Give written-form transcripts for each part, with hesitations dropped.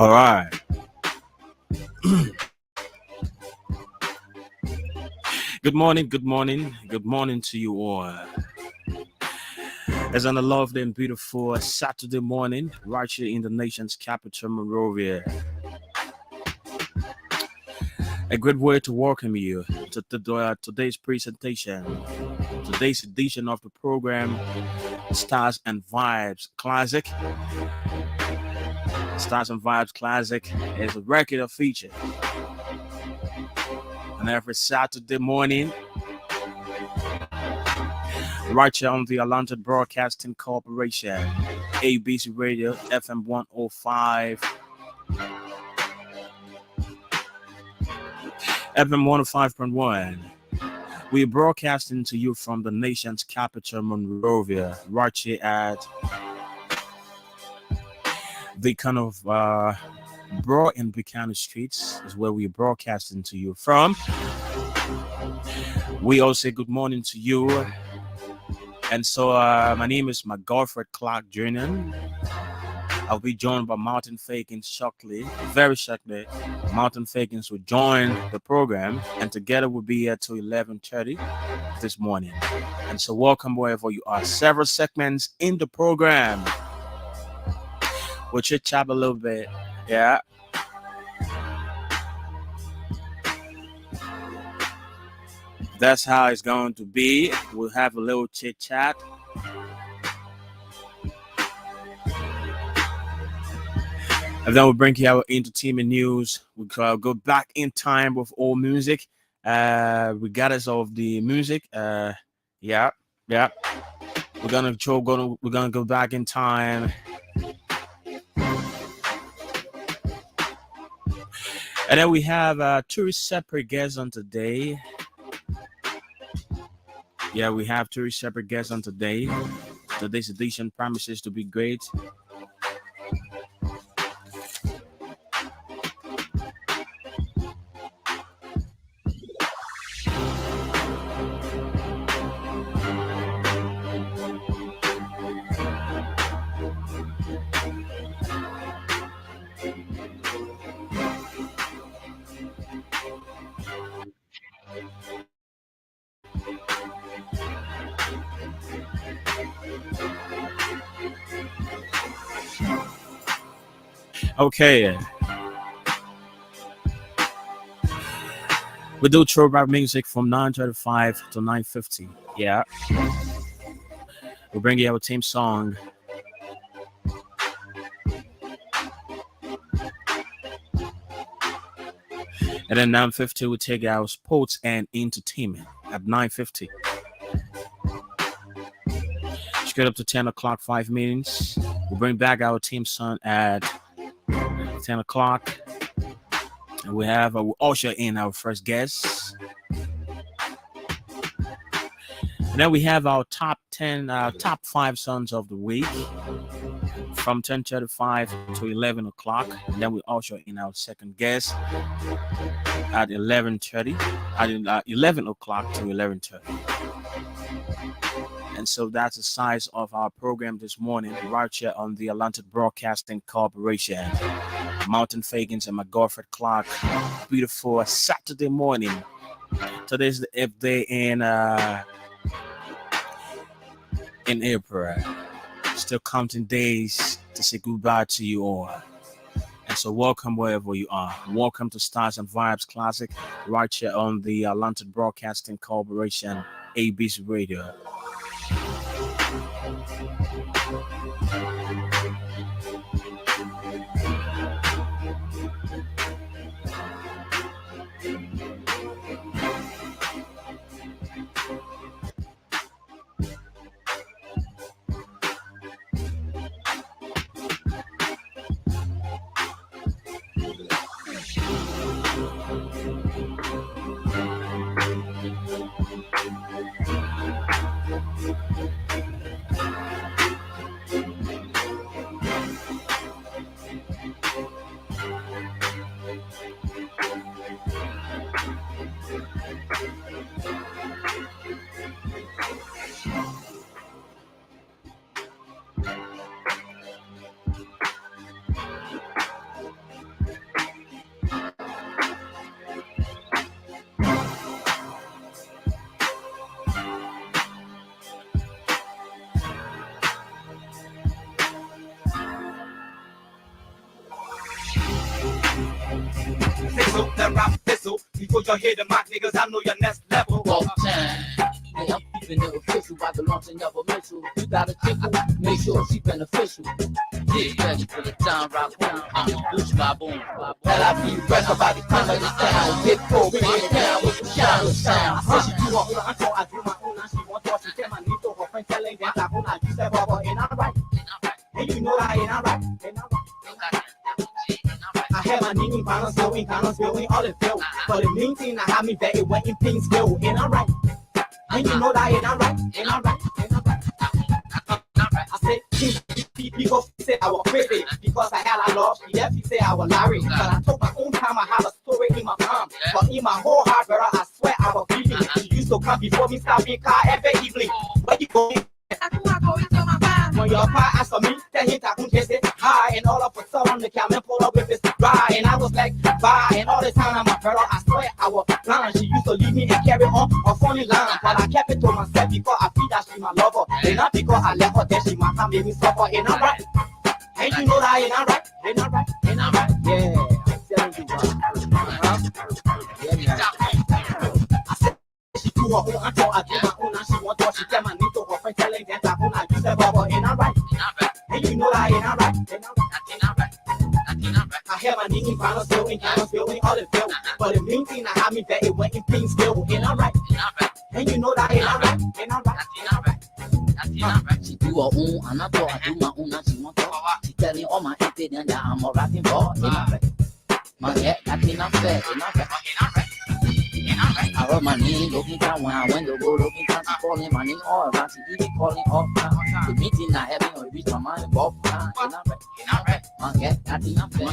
All right. Good morning, good morning, good morning to you all. It's on a lovely and beautiful Saturday morning, right here in the nation's capital, Monrovia. A great way to welcome you to today's presentation, today's edition of the program, Stars and Vibes Classic. Stars and Vibes Classic is a regular feature. And every Saturday morning, right here on the Atlanta Broadcasting Corporation, ABC Radio, FM 105, FM 105.1. We're broadcasting to you from the nation's capital, Monrovia, right here at the kind of Broad and Buchanan Streets is where we're broadcasting to you from. We all say good morning to you. And so my name is MCGODFRED CLARKE Jr. I'll be joined by Martin Fagans shortly, very shortly. Martin Fagans will join the program, and together we'll be here till 11:30 this morning. And so welcome wherever you are. Several segments in the program. We'll chit chat a little bit. Yeah. That's how it's going to be. We'll have a little chit chat. And then we'll bring you our entertainment news. We'll go back in time with all music, regardless of the music. Yeah. We're gonna go back in time. And then we have two separate guests on today. Yeah, we have two separate guests on today. Today's edition promises to be great. Okay. We do throwback music from 9:35 to 9:50. Yeah. We bring you our team song. And then 9:50 we take our sports and entertainment at 9:50. Straight up to 10 o'clock, 5 minutes. We'll bring back our team song at 10 o'clock. And we usher in our first guest. And then we have our top 5 songs of the week from 10:35 to 11 o'clock. And then we usher in our second guest at 11:30, at 11 o'clock to 11:30. And so that's the size of our program this morning, right here on the Atlantic Broadcasting Corporation. Mountain Fagans and McGoddfred Clarke. Beautiful Saturday morning. Today's the 8th day in April. Still counting days to say goodbye to you all. And so welcome wherever you are. Welcome to Stars and Vibes Classic, right here on the Atlantic Broadcasting Corporation, ABC Radio. Before you hear the mock niggas, I know your next level. All time. Yeah, I'm keeping it official by the launching of a missile. You got a tickle, make sure she beneficial. Get ready for the time rock home. I'm a bush by boom. Well, I be rest about the time of the sound. Get full, bring it down with the shadow sound. I see you walk around, so I do my own. And she wants to she tell my need to her friend telling them that I use that rubber and I'm right. And you know that ain't alright. I have my name in balance, going, all the field. But the main thing I have me that it went in things go, and I'm right. And you know that, and I'm right, and I'm right, and I'm right. I said, people say I was crazy because I had a love. She definitely say I was Larry. But I took my own time, I have a story in my palm. But in my whole heart, girl, I swear I was grieving. She used to come before me, stop in car every evening. Where you going? When your car asked for me, then he talking kissing high, and all of a sudden the camera pulled up with his dry, and I was like, bye, and all the time I'm a girl, I swear I was blind. She used to leave me and carry on a funny line, but I kept it to myself because I feel that she my lover, and not because I left her, then she might have made me suffer, and I'm right, and you know that, and I'm right, and I'm right, and I'm right, yeah, I'm telling you, yeah, I said she do her own, I told I do my own, and she want to, she tell my need to her friend, telling them that I use that rubber, and I'm right. And you know that ain't alright, ain't alright. I have my name in balance, going, all the field. But the main thing I have me that it went in things go, ain't alright. And you know that ain't alright, ain't alright. She do her own, and I thought I do my own, and she want to. She telling all my incidents that I'm a rapping boy, ain't alright. My head, that ain't fair, ain't alright. I heard my name looking down when I went to go looking down. She calling my name all around. She even calling all time. The meeting I having on reach my mind both time. My head, that ain't fair.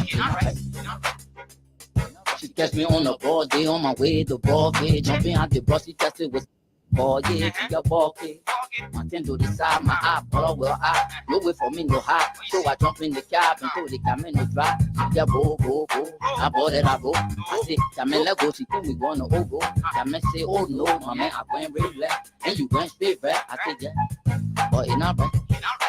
She catch me on the ball day on my way to ball game. Jumping out the bus, she tested with ball, yeah, she got ball game. My ten to the side, my eye, but well, no way for me, no high. So I jump in the cab and told the camera no drive. Yeah, go. I bought it, I go. I say, Camera, let go. She think we gonna go. Camera say, oh no, my man, I went really left. And you went straight back. I said, yeah, but it's not right.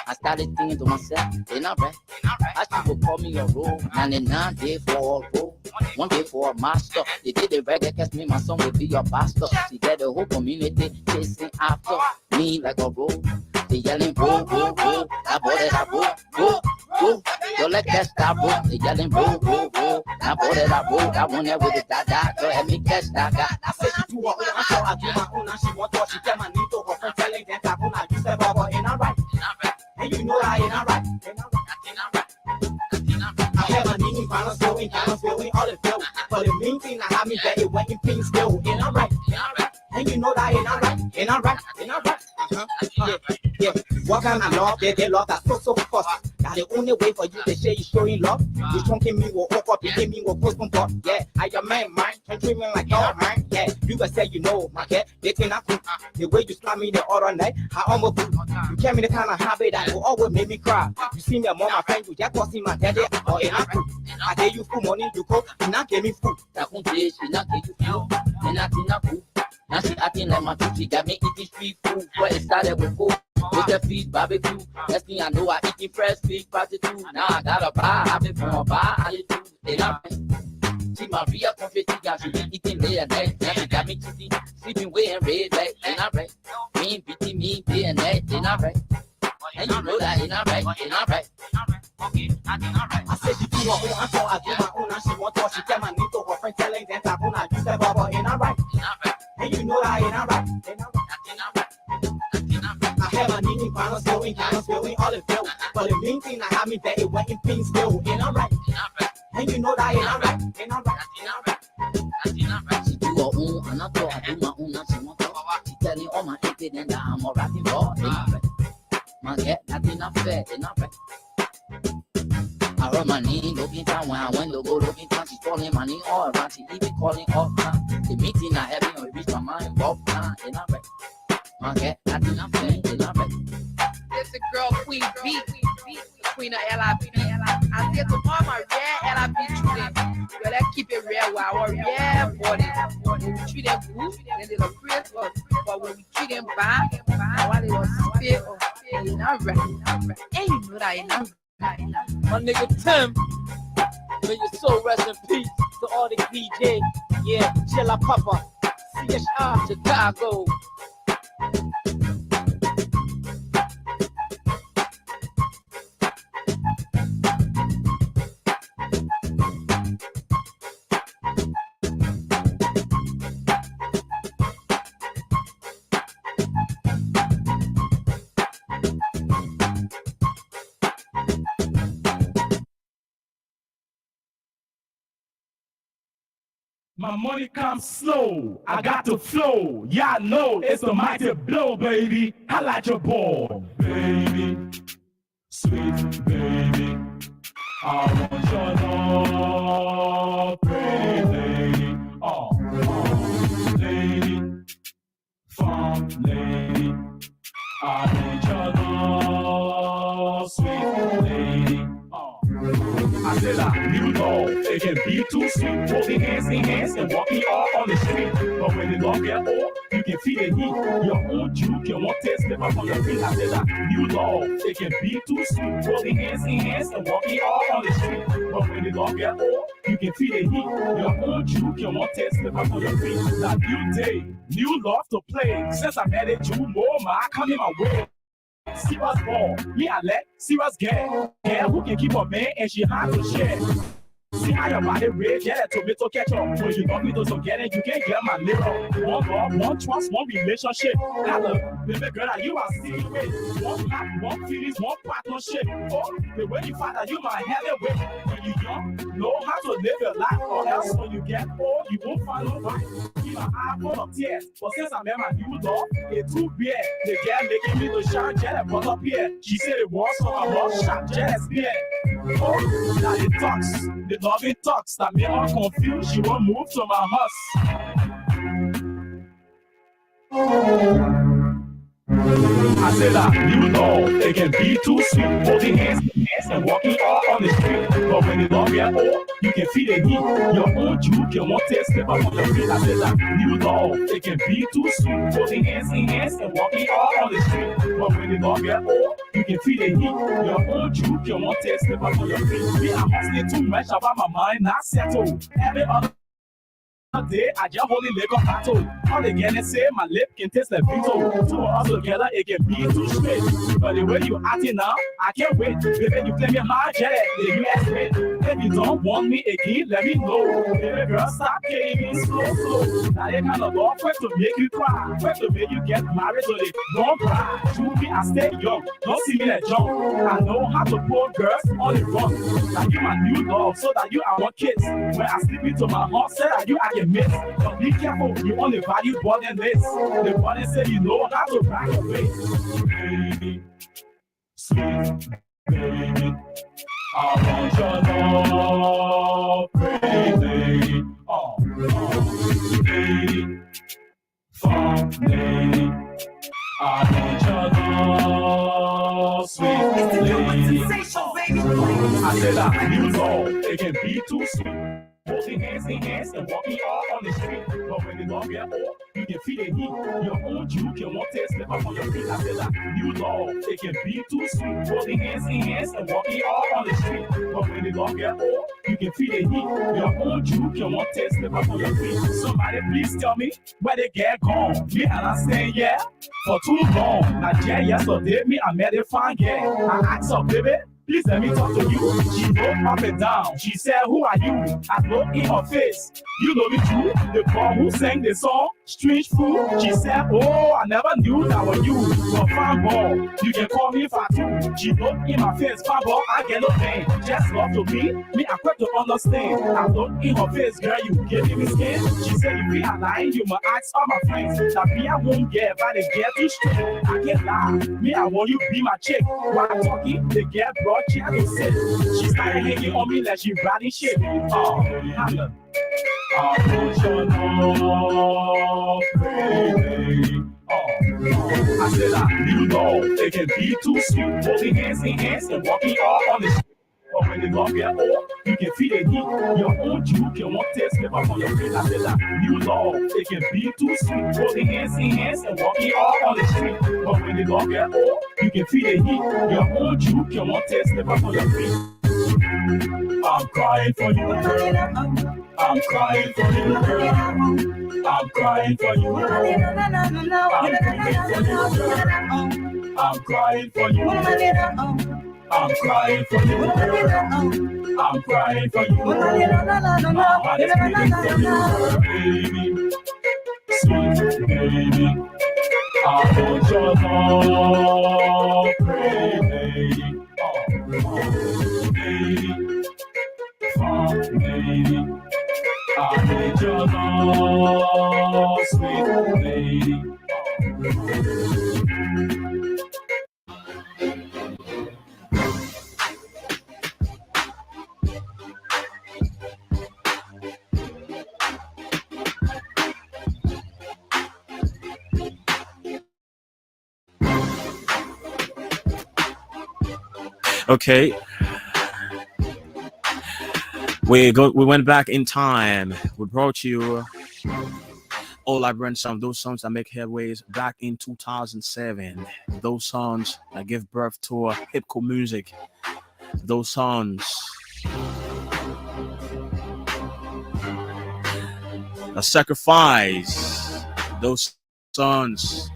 I started thinking to myself, ain't I right? I should go call me a role. 99 day for a role. 1 day for a master. They did the reggae, catch me, my son will be your pastor. She get the whole community chasing after me like a role. They yelling, roll, roll, roll. That boy that I roll, roll, roll. Don't let that stop, roll. They yelling, roll, roll, roll. That boy that I roll. That one there with the da-da. Go ahead, me catch that guy. I said she do her own, I saw I do my own, and she want to, she tell my name to her friend, telling them that when I use that bubble, ain't I right? And you know that ain't I right? I have my name in balance, going, all the bill. But the main thing I have me that it went in pink still, ain't I right? And you know that ain't I right? Ain't I right? Ain't I right? Yeah. What kind of love? They love that so fast. That the only way for you to say you showing love. You chunking me will walk up, you give me will post on board. Yeah, I am man, can treat me like dog, man. Yeah, you can say you know my cat. They think I cool. The way you slap me the other night, I almost fool. You can't me the kind of habit that will always make me cry. You see me among my friends, you just want see my daddy. Or ain't I cool? I gave you full money, you go, and I gave me food. That won't play, she not give you fuel. And I think I cool. Now she acting like my food, she got me eating street food. Where it started with food. With the feet barbecue. Next thing I know, I eating fresh fish prostitute. Now I got a bar, I've been from a bar, I do. And I see Maria confetti, got she been eating late at night. Now she got me cheating, sleeping way and red light. And I right, me beating me day and night. And I right, and you know that ain't I right, ain't I right. I said she do her own, I saw I do my own, and she want to, she tell my name to her friend, telling them that when I use that bubble, ain't I right? And you know that ain't I right, ain't I right. I have my name in balance, going, all the bill. But the main thing I have me that it went in pink still, ain't I right? And you know that ain't I right, ain't I right. She do her own, and I thought I do my own, and she want to. She telling all my incidents that I'm a rapping boy, ain't I right? My get nothing not fair, ain't I right? I heard my name looking down when I went to go looking down. She's calling my name all around, she even calling all time. The meeting I having will reach my mind, both time, ain't I right? My get nothing not fair, ain't I right? It's the girl Queen B, Queen of LIB. I said to mama, yeah, LIB children. Well, let's keep it real, wow, yeah, body. When we treat them good, then they look praise us. But when we treat them bad, while they was spit or ain't not right. And you know that ain't not right. My nigga Tim, may your soul rest in peace to all the DJ. Yeah, Chilla Papa, CSR, Chicago. My money comes slow, I got to flow. Yeah, I know it's the mighty blow, baby. I like your boy, baby, sweet baby. I want your love, pretty lady. Oh, lady, fun lady. I need your love, sweet lady. I said I knew love, it can be too sweet. Holding hands in hands and walking off on the street. But when the love get old, you can feel the heat. Your own juke, you want to slip up on your feet. I said I knew love, it can be too sweet. Holding hands in hands and walking off on the street. But when the love get old, you can feel the heat. Your own juke, you want to slip up on your feet. That new day, new love to play. Since I met it, you more, my coming my way. Serious ball, yeah, I let serious girl. Girl who can keep a man and she hard to share. See how your body red, yeah, tomato ketchup. When you love me, those get it, you can't get my mirror. One love, one trust, one relationship. Hello, baby girl, that you are seeing with. One life, one feelings, one partnership. Oh, the way you find that you might have it with. When you young, know how to live your life. Or else when you get old, you won't find no right. Keep my eye full of tears. But since I met my new love, it's too bad. The girl making me to shine, jealous, but up here. She said it was so I was shot, jealous, yeah. Oh, now it talks, the loving talks that made her confused. She won't move to my house. I said I knew love, it can be too sweet. Holding hands and walking off on the street. But when the love get old, you can feel the heat. Your own juke, you want to step up on your feet. I said I knew love, it can be too sweet. Holding hands and walking off on the street. But when the love get old, you can feel the heat. Your own juke, you want to step up on your feet. Me, I'm hustling too much about my mind, not settled. Every other day, I just only live a battle. All again and say my lip can taste like veto. Two of us together, it can be too straight. But the way you acting now, I can't wait. Baby, you play me hard, yeah, the US hit. If you don't want me again, let me know. Baby girl, stop killing me slow. Now they kind of law quick to make you cry. Quick to make you get married, so they don't cry. To me, I stay young. Don't see me that jump. I know how to pull girls on the run. Now you my new love, so that you are one kids. When I slip into my heart, say that you are your miss. But be careful, you only value more than this. The body say you know how to back away. Baby, sweet baby, I want your love, pretty lady. Oh, lady, fun lady, I want your love, sweet lady. I said that you know it can be too sweet. Holding hands in hands and walking all on the street. But when the love get old, you can feel the heat. Your own juke can want to step up on your feet. I said that you love, it can be too sweet. Holding hands in hands and walking all on the street. But when the love get old, you can feel the heat. Your own juke can want to step up on your feet. Somebody please tell me where they get gone. Me and I saying yeah for too long. Now yeah, yesterday me I met a fine girl. I asked her, baby, please let me talk to you. She looked up and down. She said, who are you? I looked in her face. You know me too. The girl who sang the song, Strange Food. She said, oh, I never knew that was you. But fine boy, you can call me Fatu. She looked in my face. Fine boy, I get no pain. Just love to me I quit to understand. I looked in her face, girl, you giving me skin. She said, if we are lying, you must ask all my friends. That me, I won't get, but they get too straight. I can't lie. Me, I want you be my chick. While talking, they get brought. She started hanging on me like she riding shit. Oh, holla. I want your love, baby. Oh, I said I you know it can be too sweet. Holding hands in hands and walking all on the street. But when the love get old, you can feel the heat. Your own juke can want to slip up on your feet. I said that you love, it can be too sweet. Holding hands in hands and walking all on the street. But when the love get old, you can feel the heat. Your own juke can want to slip up on your feet. I'm crying for you, girl. I'm crying for you, girl. I'm crying for you, girl. I'm crying for you, girl. I'm crying for you, girl. I'm crying for you, girl. My heart is bleeding for you, baby. Sweet baby, I want your love, pretty lady. Oh, baby, fun lady, I need your love, sweet lady. Okay. We went back in time. We brought you all I brand some those songs that make headways back in 2007. Those songs that give birth to hip hop music. Those songs that sacrifice. Those songs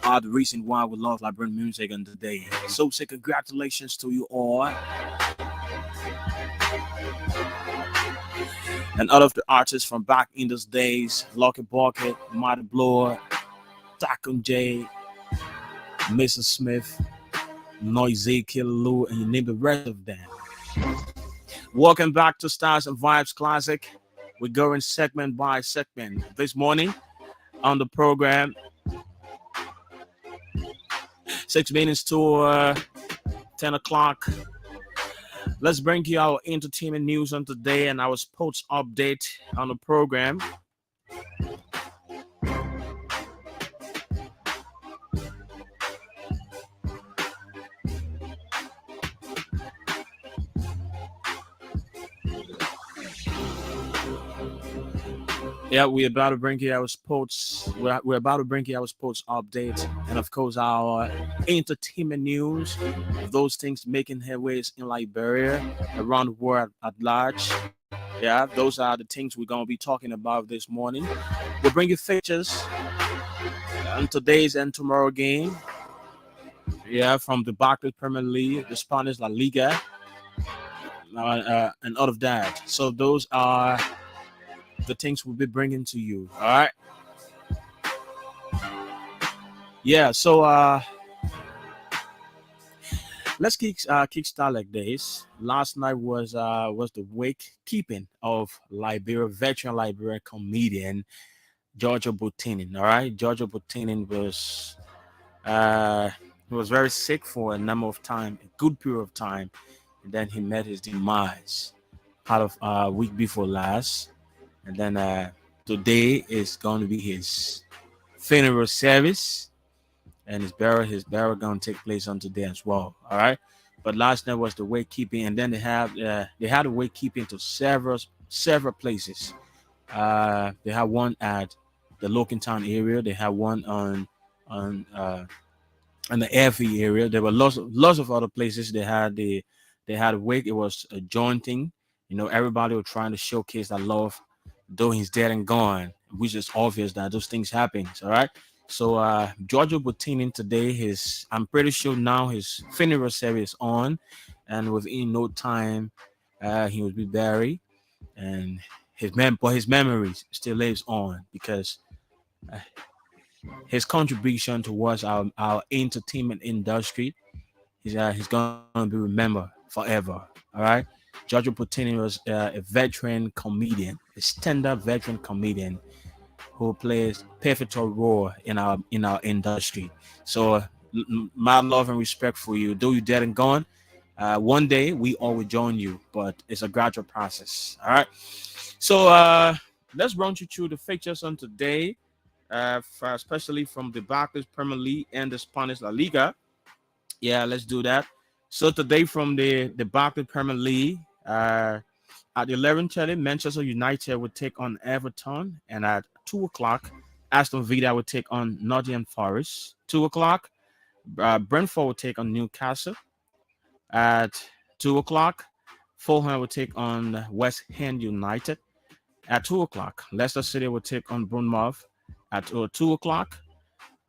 are the reason why we love Liberian music on today. So say congratulations to you all. And all of the artists from back in those days, Lucky Bucket, Mighty Blower, Takum J, Mrs. Smith, Noisy Killer Lou, and you name the rest of them. Welcome back to Stars and Vibes Classic. We're going segment by segment this morning on the program. 6 minutes to 10 o'clock. Let's bring you our entertainment news on today and our sports update on the program. Yeah, we're about to bring you our sports. We're about to bring you our sports update, and of course our entertainment news of those things making headways in Liberia, around the world at large. Yeah, those are the things we're gonna be talking about this morning. We'll bring you features on today's and tomorrow game. Yeah, from the Barclays Premier League, the Spanish La Liga, and all of that. So those are the things we'll be bringing to you. All right. Yeah. So let's kickstart like this. Last night was the wake keeping of Liberia veteran Liberian comedian Giorgio Butinin. All right, Giorgio Butinin uh he was very sick for a number of time, a good period of time, and then he met his demise part of week before last, and then today is going to be his funeral service, and his burial gonna take place on today as well. All right, but last night was the wake keeping, and then they had a wake keeping to several places. They had one at the Lokentown area. They had one on in the airfield area. There were lots of other places. They had a wake. It was a joint thing. You know, everybody was trying to showcase that love, though he's dead and gone, which is obvious that those things happen. All right. So Giorgio Butinin today, his I'm pretty sure now his funeral service on, and within no time, he will be buried, and his memories still lives on because uh, his contribution towards our entertainment industry, he's gonna be remembered forever. All right, Giorgio Butinin was a veteran comedian, a stand-up veteran comedian who plays pivotal role in our industry. So my love and respect for you, though you're dead and gone. One day we all will join you, but it's a gradual process. All right. So let's run you through the fixtures on today, especially from the Barclays Premier League and the Spanish La Liga. Yeah, let's do that. So today from the Barclays Premier League, at 11:30, Manchester United will take on Everton, and at 2 o'clock, Aston Villa will take on Nottingham Forest. 2 o'clock, Brentford will take on Newcastle. At 2 o'clock, Fulham will take on West Ham United. At 2 o'clock, Leicester City will take on Bournemouth. At 2 o'clock,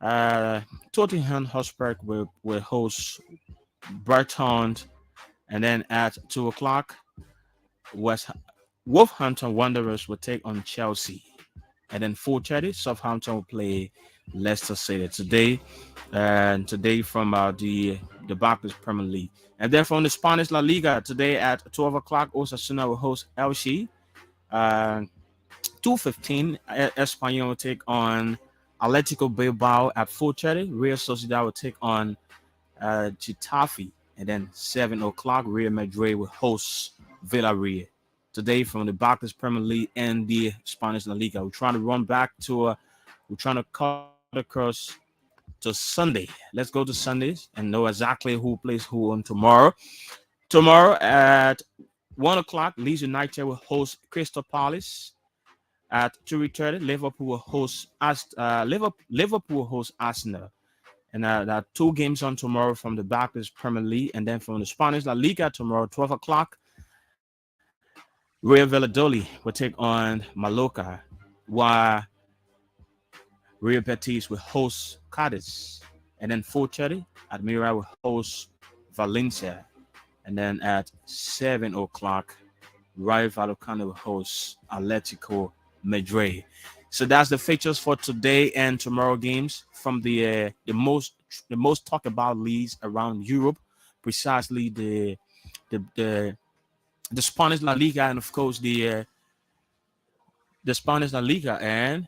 Tottenham Hotspur will host Brighton, and then at 2 o'clock, West Wolverhampton Wanderers will take on Chelsea, and then 4:30, Southampton will play Leicester City today, and today from the Barclays Premier League, and then from the Spanish La Liga today at 12 o'clock, Osasuna will host Elche. 2:15, Espanyol will take on Atletico Bilbao. At 4:30, Real Sociedad will take on Getafe, and then 7 o'clock, Real Madrid will host Villarreal. Today from the Barclays Premier League and the Spanish La Liga, we're trying to run back to we're trying to cut across to Sunday. Let's go to Sundays and know exactly who plays who on tomorrow. Tomorrow at 1 o'clock, Leeds United will host Crystal Palace. At 3:30, Liverpool will host Liverpool will host Arsenal. And there are two games on tomorrow from the Barclays Premier League, and then from the Spanish La Liga tomorrow, 12 o'clock, Real Valladolid will take on Mallorca, while Real Betis will host Cadiz. And then 4:30, Admira will host Valencia. And then at 7 o'clock, Rayo Vallecano will host Atletico Madrid. So that's the fixtures for today and tomorrow games from the most talked about leagues around Europe, precisely the Spanish La Liga, and of course the Spanish La Liga, and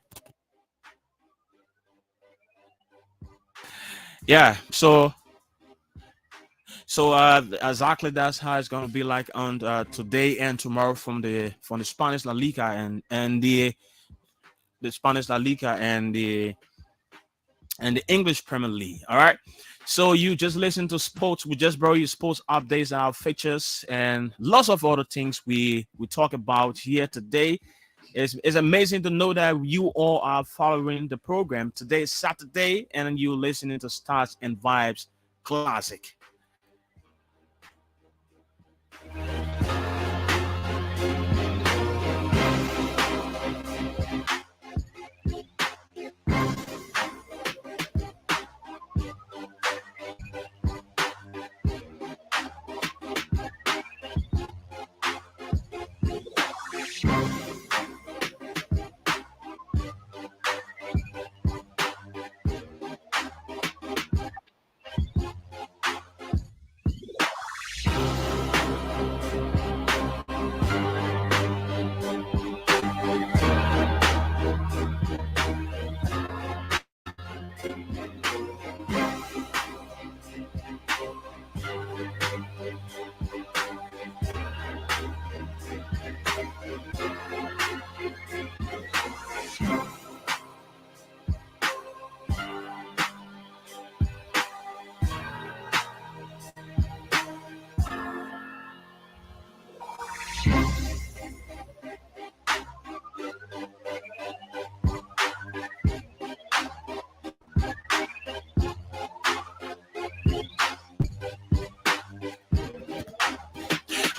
yeah, so exactly that's how it's gonna be like on today and tomorrow from the Spanish La Liga and the Spanish La Liga and the English Premier League. All right. So you just listen to sports. We just brought you sports updates, our features, and lots of other things we talk about here today. It's amazing to know that you all are following the program. Today is Saturday, and you're listening to Starz and Vibes Classic.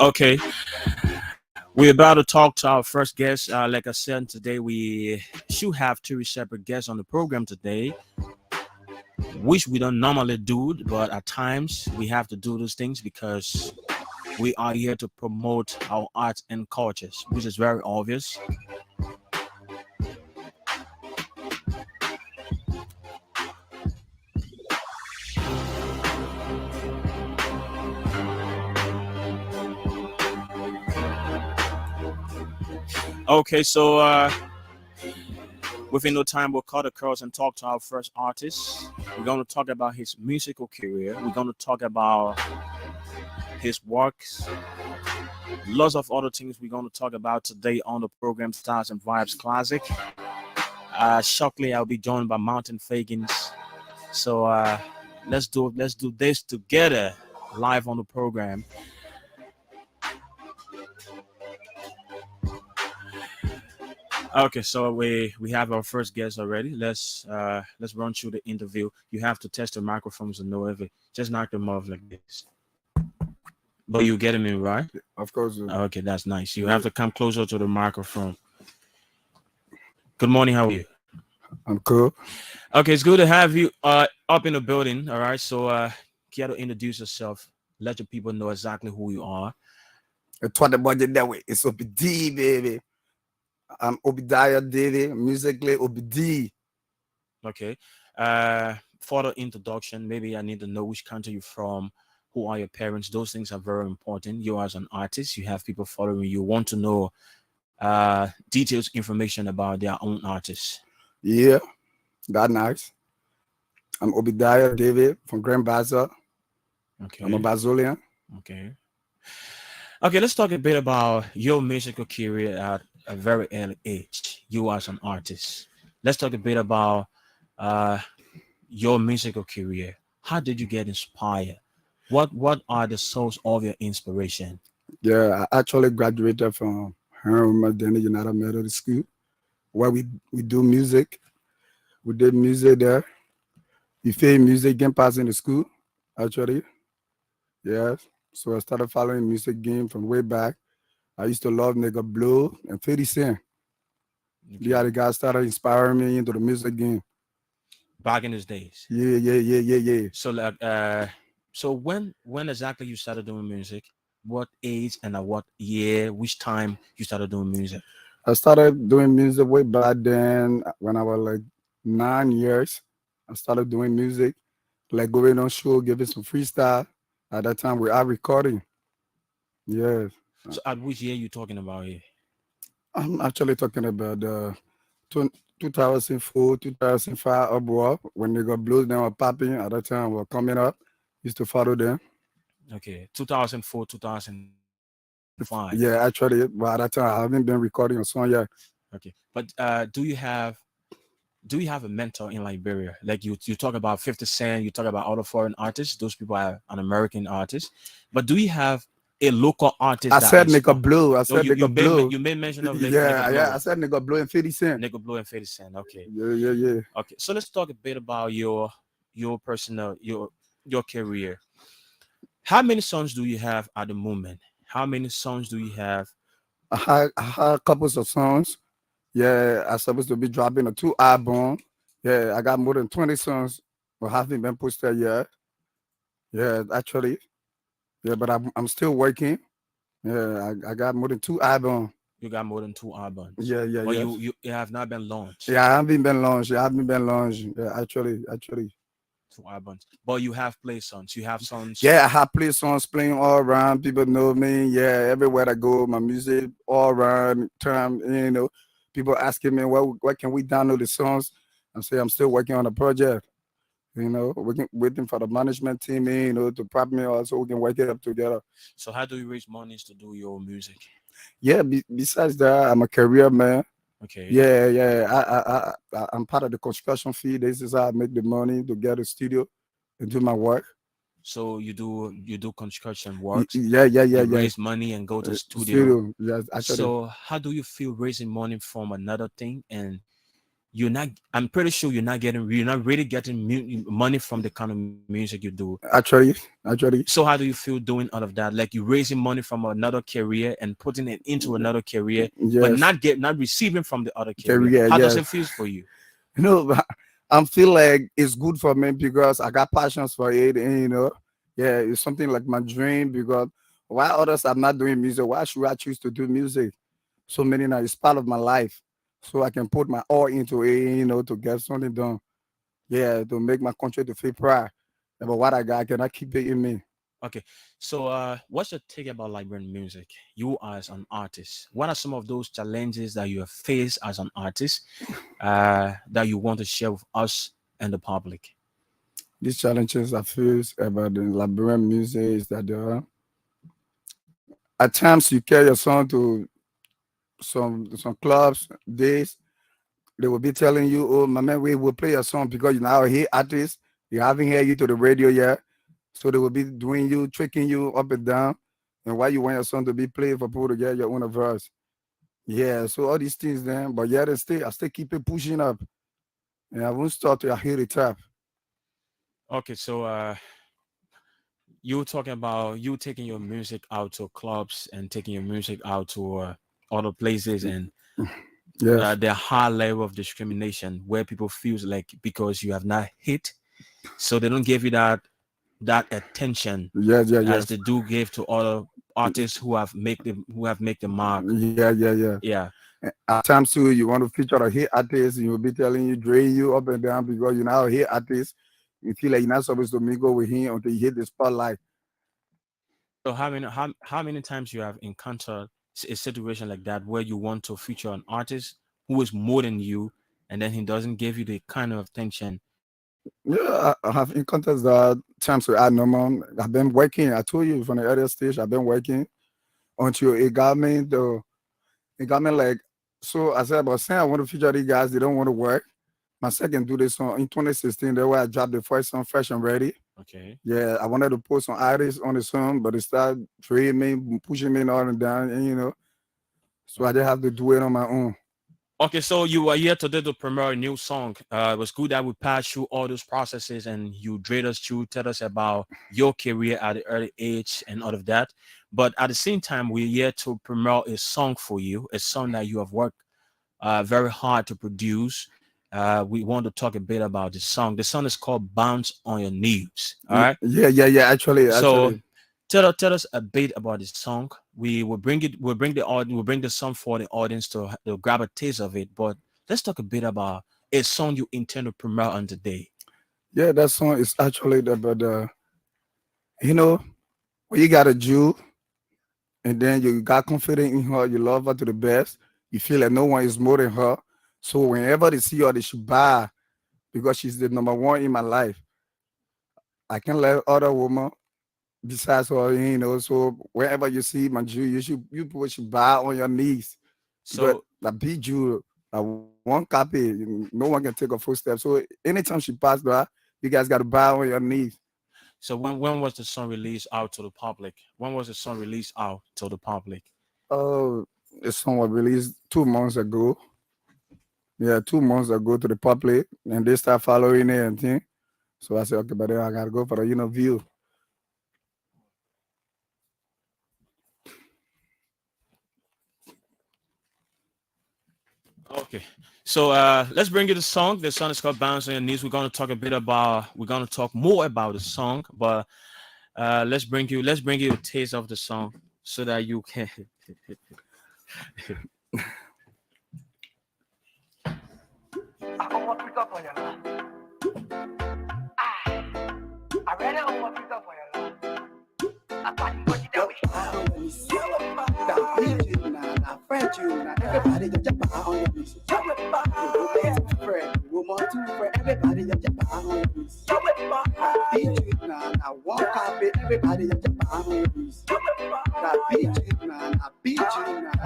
Okay, we're about to talk to our first guest. Like I said, today we should have two separate guests on the program today, which we don't normally do, but at times we have to do those things because we are here to promote our arts and cultures, which is very obvious. Okay, so within no time, we'll cut across and talk to our first artist. We're going to talk about his musical career. We're going to talk about his works, lots of other things we're going to talk about today on the program Starz and Vibes Classic. Shortly, I'll be joined by Mountain FAGANS. So let's do this together live on the program. Okay, so we have our first guest already. Let's run through the interview. You have to test the microphones and know if it just knock them off like this. But you getting me right? Of course. Okay, that's nice. You have to come closer to the microphone. Good morning. How are you? I'm cool. Okay, it's good to have you up in the building. All right, so care to introduce yourself. Let your people know exactly who you are. It's what the budget that way. It's OBD, baby. I'm Obadiah David, musically OBD. Okay. For the introduction, maybe I need to know which country you're from. Who are your parents? Those things are very important. You as an artist, you have people following you. Want to know details, information about their own artists. Yeah, that's nice. I'm Obadiah David from Grand Baza. Okay. I'm a Bazolian. Okay. Okay, let's talk a bit about your musical career at a very early age. You as an artist. Let's talk a bit about your musical career. How did you get inspired? What are the source of your inspiration? Yeah, I actually graduated from Denny United Methodist School, where we do music. We did music there. We played music game pass in the school, actually. Yes. So I started following music game from way back. I used to love Nigga Blue and 50 Cent. Okay. Yeah, the guy started inspiring me into the music game. Back in those days. Yeah. So like so when exactly you started doing music? What age and at what year, which time you started doing music? I started doing music way back then when I was like 9 years. I started doing music, like going on show, giving some freestyle. At that time, we are recording. Yes. So at which year you talking about here? I'm actually talking about 2004, 2005 upward, when they got blues, they were popping. At that time, were coming up. Used to follow them. Okay, 2004, 2005. Yeah, actually, but at that time, I haven't been recording a song yet. Okay, but do you have a mentor in Liberia? Like you talk about 50 Cent, you talk about other foreign artists. Those people are an American artist, but do you have a local artist I that said nigga inspired. blue. I Oh, said nigga blue. you made mention of Yeah, Nigga yeah. Blow. I said nigga blue and 50 Cent. Nigga Blue and 50 Cent. Okay. Yeah, yeah, yeah. Okay. So let's talk a bit about your personal your career. How many songs do you have at the moment? How many songs do you have? I had a couple of songs. Yeah, I supposed to be dropping a 2 album. Yeah, I got more than 20 songs, but haven't been posted yet. Yeah, actually. Yeah, but I'm still working. Yeah, I got more than 2 albums. You got more than 2 albums, Yeah, yeah, but yes. you have not been launched. Yeah, I haven't been launched. Yeah, I haven't been launched. Yeah, actually. 2 albums, but you have play songs. You have songs. Yeah, I have play songs playing all around. People know me. Yeah, everywhere I go, my music all around. Time, people asking me, what can we download the songs? I'm saying I'm still working on a project. Waiting for the management team, to prop me up so we can work it up together. So how do you raise monies to do your music? Yeah, besides that, I'm a career man. Okay. Yeah. I'm part of the construction fee. This is how I make the money to get a studio and do my work. So you do construction works. Yeah. You raise money and go to studio. Yes, actually. So how do you feel raising money from another thing, and you're not? I'm pretty sure you're not really getting money from the kind of music you do. Actually. So how do you feel doing all of that? Like you're raising money from another career and putting it into another career, but Yes. not receiving from the other career. Career, How does yes. it feel for you? I feel like it's good for me because I got passions for it, and yeah, it's something like my dream. Because why others are not doing music, why should I choose to do music? So many now it's part of my life, so I can put my all into it, to get something done. Yeah, to make my country to feel proud about what I got. I cannot keep it in me. Okay, so what's your take about Liberian music? You as an artist, what are some of those challenges that you have faced as an artist that you want to share with us and the public? These challenges I face about the Liberian music is that at times you carry your song to some clubs, days, they will be telling you, oh, my man, we will play your song because you now hear artists, you haven't heard you to the radio yet. So they will be doing you, tricking you up and down. And why you want your song to be played for people to get your own verse. Yeah, so all these things then, but yeah, I still keep it pushing up. And I won't start till I hear the tap. Okay, so you were talking about you taking your music out to clubs and taking your music out to other places, and Yes. the high level of discrimination where people feels like because you have not hit, so they don't give you that attention Yes. as they do give to other artists who have make the mark. Yeah. Yeah. At times too, you want to feature a hit artist, and you'll be telling you, drain you up and down because you're now a hit artist. You feel like you're not supposed to mingle with him until you hit the spotlight. So how many times you have encountered a situation like that where you want to feature an artist who is more than you, and then he doesn't give you the kind of attention? Yeah, I have encountered that times with Adnoman. I've been working. I told you from the earlier stage, I've been working until it got me like, so I said, about saying I want to feature these guys, they don't want to work. My second do this song in 2016, that's where I dropped the first song, Fresh and Ready. Okay. Yeah, I wanted to post some artists on the song, but they started trading me, pushing me all and down, and so I just have to do it on my own. Okay, so you are here today to premiere a new song. It was good that we passed through all those processes and you dragged us through, tell us about your career at the early age and all of that. But at the same time, we're here to premiere a song for you, a song that you have worked very hard to produce. We want to talk a bit about the song. The song is called "Bounce on Your Knees." All right. Yeah. Actually. So tell us a bit about this song. We will bring it. We'll bring the song for the audience to grab a taste of it. But let's talk a bit about a song you intend to premiere on today. Yeah, that song is actually about when you got a Jew and then you got confidence in her, you love her to the best, you feel like no one is more than her. So whenever they see her, they should bow because she's the number one in my life. I can't let other woman besides her, so wherever you see my Jew, you people should bow on your knees. So The big Jew, one copy, no one can take a full step. So anytime she passed by, you guys got to bow on your knees. So when was the song released out to the public? When was the song released out to the public? Oh, the song was released 2 months ago. Yeah, 2 months ago to the public, and they start following it and thing. So I said, okay, but then I gotta go for the view. Okay. So let's bring you the song. The song is called Bounce on Your Knees. We're gonna talk more about the song, but let's bring you a taste of the song so that you can Everybody just jump on your knees. Woman to friend, everybody just jump on your knees. I beat you now, one copy, everybody just jump on your knees. I beat you now, I beat you now.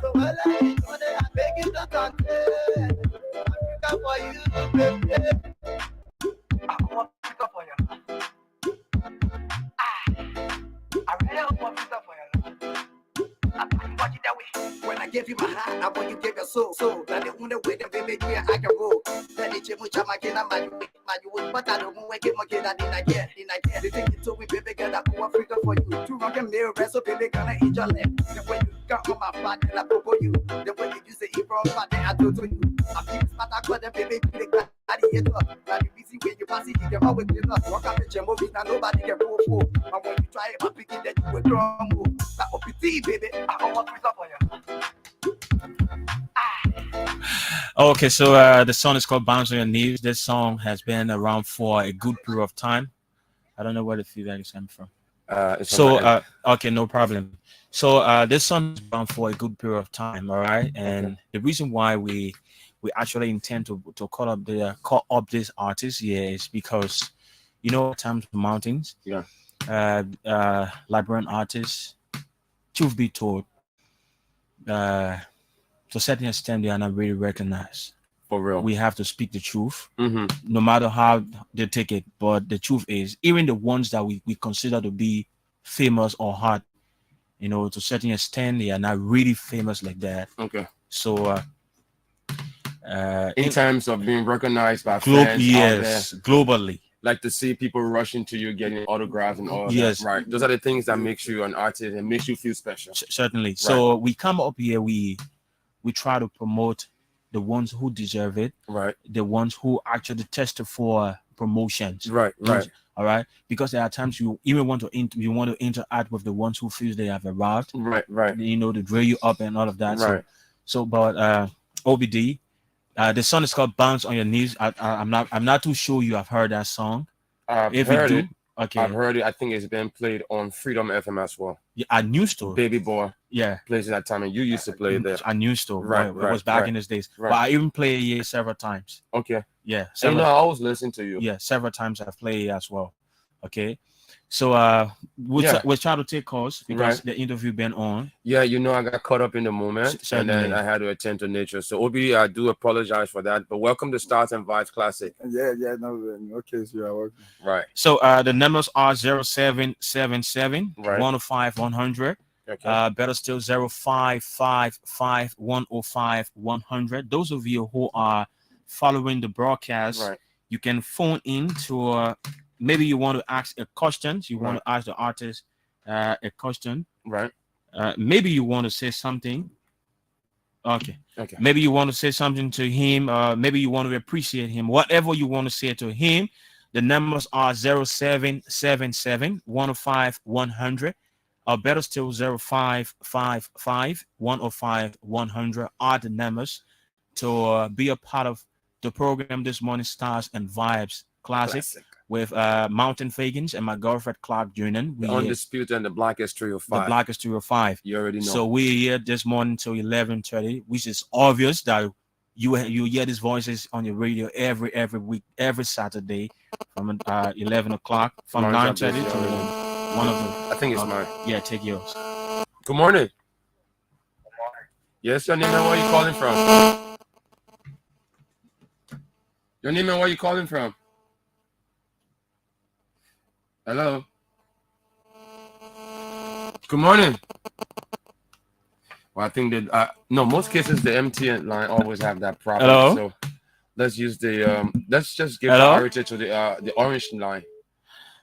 So well, I know that I beg you to come Africa for you, baby. I want Africa for you. I really want Africa for you. I want you that way. When I give you my heart, I want you to give your soul. So that the only way that baby you I can roll. That the chip which I'm a kid, I'm a you, but I don't want to get my kid. I didn't get. The thing you told me, baby, girl, I go Africa for you. To rock and mirror, so baby, gonna eat your leg. The way you got on my body, I go for you. The way you use the eat from body, I do to you. I feel smart, I got the baby, you got the eat up. Now the busy way you pass it, you can always get up. Walk out the gym, movie, now nobody can go for. And when you try it, I pick it, then you will crumble. That OPT, baby, I want Africa for you. Okay, so the song is called Bounce on Your Knees. This song has been around for a good period of time. I don't know where the feedback is coming from. Okay, no problem. So this song is around for a good period of time, all right? And the reason why we actually intend to call up this artist here is because, you know, at times mountains, Liberian artists, truth be told, to a certain extent, they are not really recognized. For real. We have to speak the truth, Mm-hmm. no matter how they take it. But the truth is, even the ones that we consider to be famous or hot, you know, to a certain extent, they are not really famous like that. Okay. So, in terms of being recognized by fans, yes, globally. Like to see people rushing to you, getting autographs and all Yes. that. Right. Those are the things that makes you an artist and makes you feel special. Certainly. Right. So we come up here, we try to promote the ones who deserve it, right? The ones who actually test for promotions, right? All right, because there are times you even want to interact with the ones who feel they have arrived, right? You know, to drill you up and all of that, right? But OBD, the song is called Bounce on Your Knees. I'm not too sure you have heard that song. If you do, okay, I've heard it. I think it's been played on Freedom FM as well. Yeah, a news store. Baby Boy, yeah, plays it that time, and you used to play it there. A news store, right? It was back in those days. Right. But I even played it several times. Okay. Yeah. I always listen to you. Yeah, several times I've played it as well. Okay. So we're trying to take calls because the interview been on. Yeah, you know, I got caught up in the moment and then I had to attend to nature. So Obi, I do apologize for that. But welcome to Starz and Vibes Classic. Yeah, no case you are working. Right. So the numbers are 0777 105 100. Okay. Better still 0555 105 100. Those of you who are following the broadcast, you can phone in to maybe you want to ask a question. You want to ask the artist a question. Right. Maybe you want to say something. Okay. Maybe you want to say something to him. Maybe you want to appreciate him. Whatever you want to say to him, the numbers are 0777 105 100. Better still 0555 105 100 are the numbers to be a part of the program this morning, Starz and Vibes Classic. With Mountain FAGANS and my girlfriend Clarke Jr. The Undisputed and the Blackest Trio 5. The Blackest Trio 5. You already know. So we're here this morning till 11:30, which is obvious that you hear these voices on your radio every week, every Saturday from 11 o'clock, from 9:30 to One of them. I think it's mine. Yeah, take yours. Good morning. Yes, your name and where you calling from? Your name and where you calling from? Hello. Good morning. Well, I think that no, most cases the MTN line always have that problem. Hello? So let's use the let's just give Hello? priority to the orange line.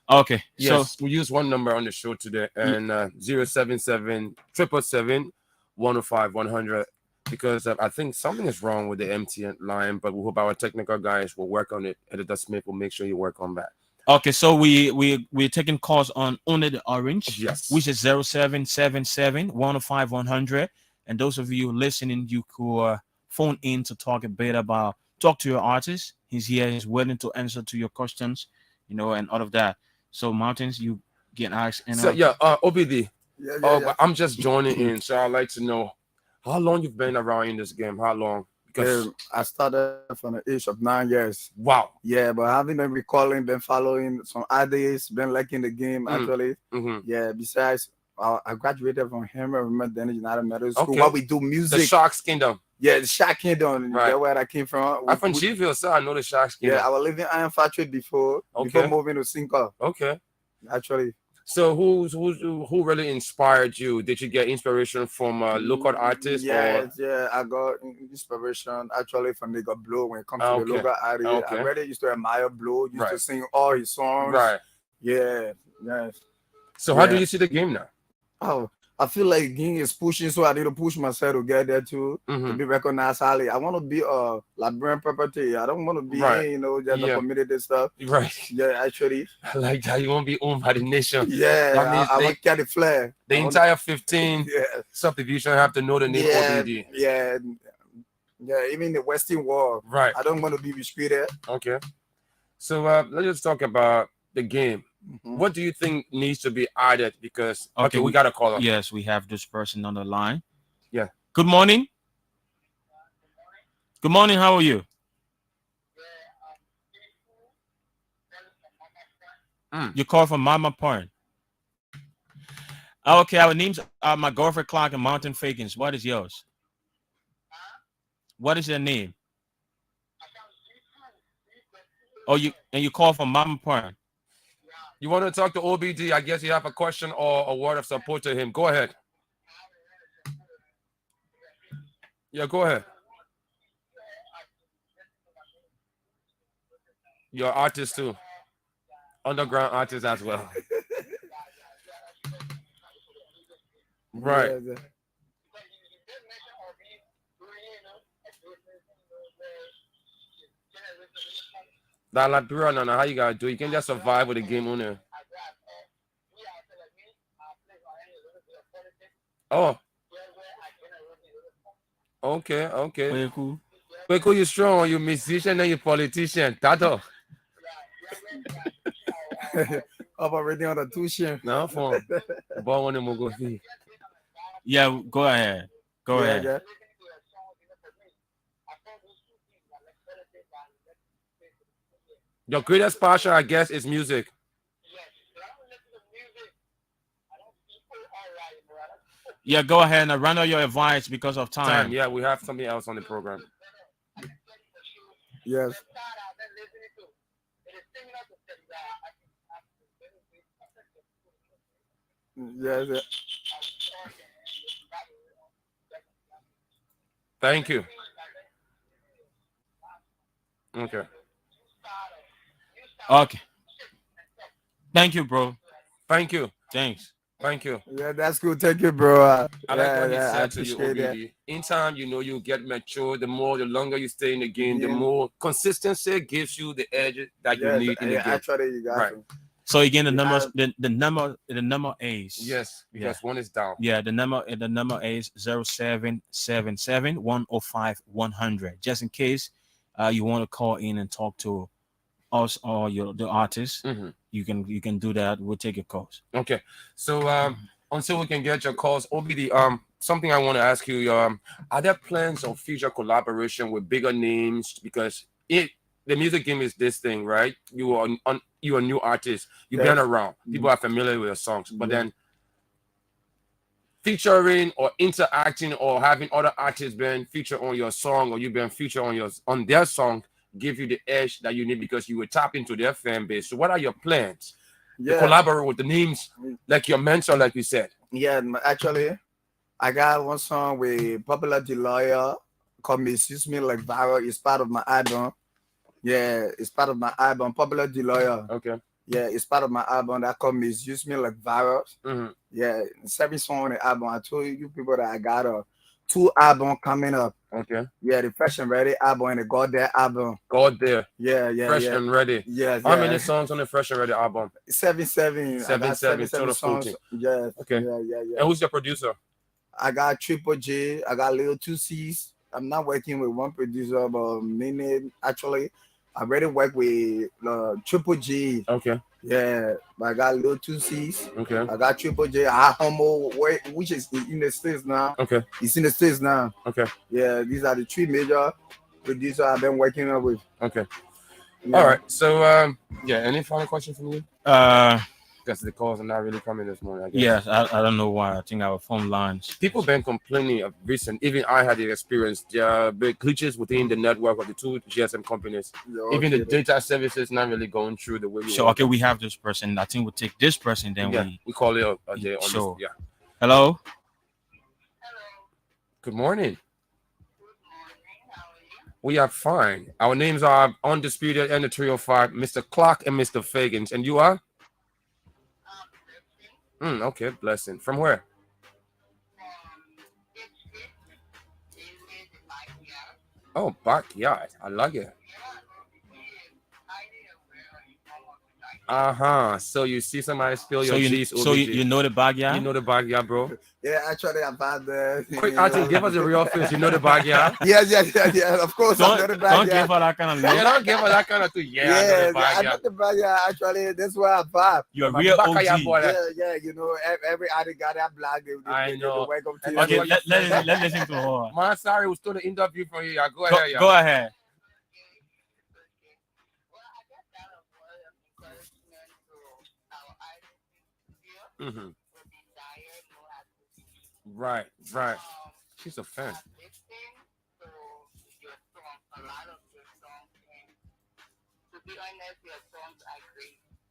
Okay. Yes, So we use one number on the show today, and 077 777 105 100, because I think something is wrong with the MTN line, but we hope our technical guys will work on it. Editor Smith will make sure you work on that. okay, so we're taking calls on only the orange, Yes. which is 0777 105 100. And those of you listening, you could phone in to talk a bit about talk to your artist. He's here. He's willing to answer to your questions, and all of that. So Mountains, you get asked. So yeah, OBD. Yeah. I'm just joining in, so I'd like to know how long you've been around in this game. How long? Because I started from the age of 9 years. wow. Yeah, but I haven't been recalling, been following some ideas, been liking the game actually. Yeah, besides, I graduated from Hammer then United Middle School. Okay. What we do music. The Sharks Kingdom. Yeah, the Shark Kingdom. Right. That's where I came from. I'm from G-ville, so I know the Sharks Kingdom. Yeah, I was living in Iron Factory before moving to Cinco. Okay. Actually. So who really inspired you? Did you get inspiration from local artists? Yeah, I got inspiration actually from Nigga Blow when it comes to the local artist. Okay. I really used to admire Blow, used to sing all his songs. Right. Yeah, yes. So how do you see the game now? Oh, I feel like game is pushing, so I need to push myself to get there too, to be recognized highly. I want to be a librarian property. I don't want to be just a community stuff. Right. Yeah, actually. I like that. You won't be owned by the nation. Yeah, that means I want to carry the flag. The entire 15 subdivision have to know the name OBD. Yeah, even the Western Wall. Right. I don't want to be restricted. Okay. So let's just talk about the game. What do you think needs to be added? Because okay, we got a caller. Yes, we have this person on the line. Yeah. Good morning. Good morning. How are you? You call from Mama Point. Okay, our names are my girlfriend Clark and Mountain FAGANS. What is yours? What is your name? Oh, you call from Mama Point. You want to talk to OBD? I guess you have a question or a word of support to him. Go ahead. Yeah, go ahead. You're an artist too. Underground artist as well. Right. That Liberia, how you gotta do? You can just survive with a game on there. Oh. Okay. Very cool. You're strong. You're musician and you're politician. Tato. Operating on the tuition. No, for ball one more go see. Yeah, go ahead. Go ahead. Yeah. Your greatest passion, I guess, is music. Yeah, go ahead and run out your advice because of time. Yeah, we have something else on the program. Yes. Yes. Thank you. Okay. Okay. Thank you, bro. Thank you. Thanks. Thank you. Yeah, that's good. Thank you, bro. I like what he said to you, appreciate OBD. In time, you get mature. The longer you stay in the game, the more consistency gives you the edge that you need in the game. Actually, you got to. So again, the numbers, the number A's. Yes, because one is down. Yeah, the number is 0777 105 100. Just in case you want to call in and talk to us or the artist, you can do that. We'll take your calls. Okay. So until we can get your calls, OBD, something I want to ask you, are there plans of future collaboration with bigger names? Because the music game is this thing, right? You you're a new artist. You've Yes. been around. People are familiar with your songs, but then featuring or interacting or having other artists being featured on your song or you being featured on their song give you the edge that you need because you will tap into their fan base. So what are your plans to collaborate with the names like your mentor, like you said? Yeah, actually, I got one song with Popular the Lawyer called Misuse Me Like Viral. It's part of my album. Yeah, it's part of my album, Popular the Lawyer. Okay. Yeah, it's part of my album that called Misuse Me Like Viral. Yeah, 7 songs on the album. I told you people that I got 2 albums coming up. Okay. Yeah, the Fresh and Ready album and the God There album. God There. Yeah, Fresh and Ready. Yeah. How many songs on the Fresh and Ready album? 7. 7 total songs. 14. Yeah. Okay. Yeah. And who's your producer? I got Triple J. I got Lil 2 C's. I'm not working with one producer, but actually, I already work with Triple J. Okay. Yeah, but I got Lil 2 C's. Okay. I got Triple J. I Homo, which is in the States now. Okay. It's in the States now. Okay. Yeah, these are the 3 major producers I've been working with. Okay. Yeah. All right. So, any final question from you? Because the calls are not really coming this morning, I guess. Yes, I don't know why. I think our phone lines. People been complaining of recent. Even I had the experience. There are big glitches within the network of the 2 GSM companies. Even the data services not really going through the way we So, want. okay, we have this person. I think we'll take this person, then we call it a day on sure. this. Yeah. Hello? Good morning. We are fine. Our names are Undisputed and the 305, Mr. Clark and Mr. Fagans. And you are? Okay, blessing. From where? Oh, backyard. I like it. So you see somebody spill your cheese. So you know the backyard? You know the backyard, bro. Yeah, actually, I'm about the. Quick, Auntie, give us a real face. You know the backyard? Yeah. Of course, I know the backyard. Don't give her that kind of Yeah, don't give her that kind of thing. Yeah, I know the backyard. Actually, that's where I'm from. You're a real OG. Yeah. You know, every artist got that black. I know. Welcome to Okay, let's listen to her. Man, sorry, we stole the interview from you. Yeah, go ahead. Yeah. Go ahead. Right. She's a fan.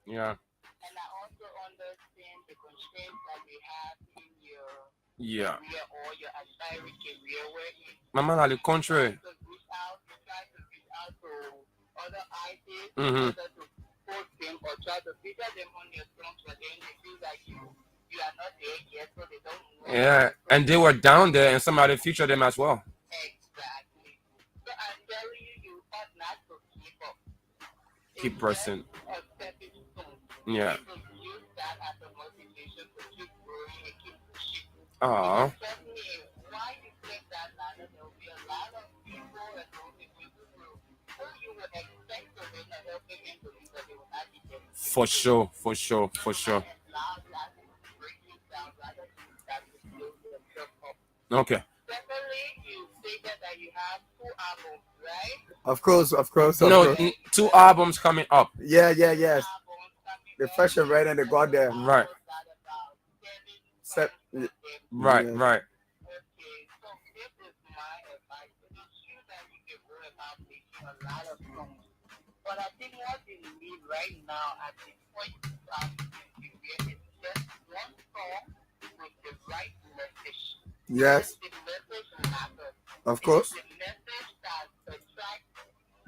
Yeah. And I also understand the constraints that we have in your career or your aspiring career wherein Mama, on the contrary. try to reach out to other artists Mhm. in order to post them or try to feature them on your songs, but then they feel like you are not there yet, so they don't know. Yeah, and they were down there and somebody featured them as well. Exactly. So I'm telling you, you ought not to keep up. Keep pressing. A stepping stone. Yeah. So use that as a motivation to keep growing and keep pushing. Aw. Trust me, why you click that ladder, there will be a lot of people and people who you would expect to win a helping hand to you, but they will not be there. For sure. Okay. Secondly, you stated that you have 2 albums, right? Of course. No, 2 albums coming up. Yes. Albums coming The Fresh and Ready and the God There. Right. Right. Okay, so this is my advice. It's true that you can go about making a lot of songs. But I think what you need right now at this point in is just one song with the right message. Yes, The message matters. of course. The message that attracts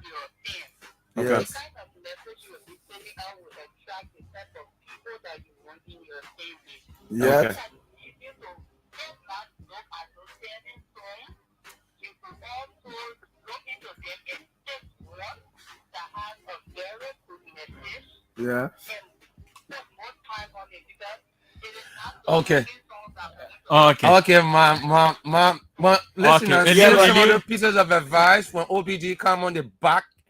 your fans. Okay. The kind of message you're listening out will attract the type of people that you want in your favor. Yes. Okay. If you don't get that look at those certain songs, you could also look into them and pick one that has a very good message Yeah. and put more time on it because it is not Okay. songs that are Okay. Okay, mom. Listen, Okay. here's some Elio. other pieces of advice when OBD come on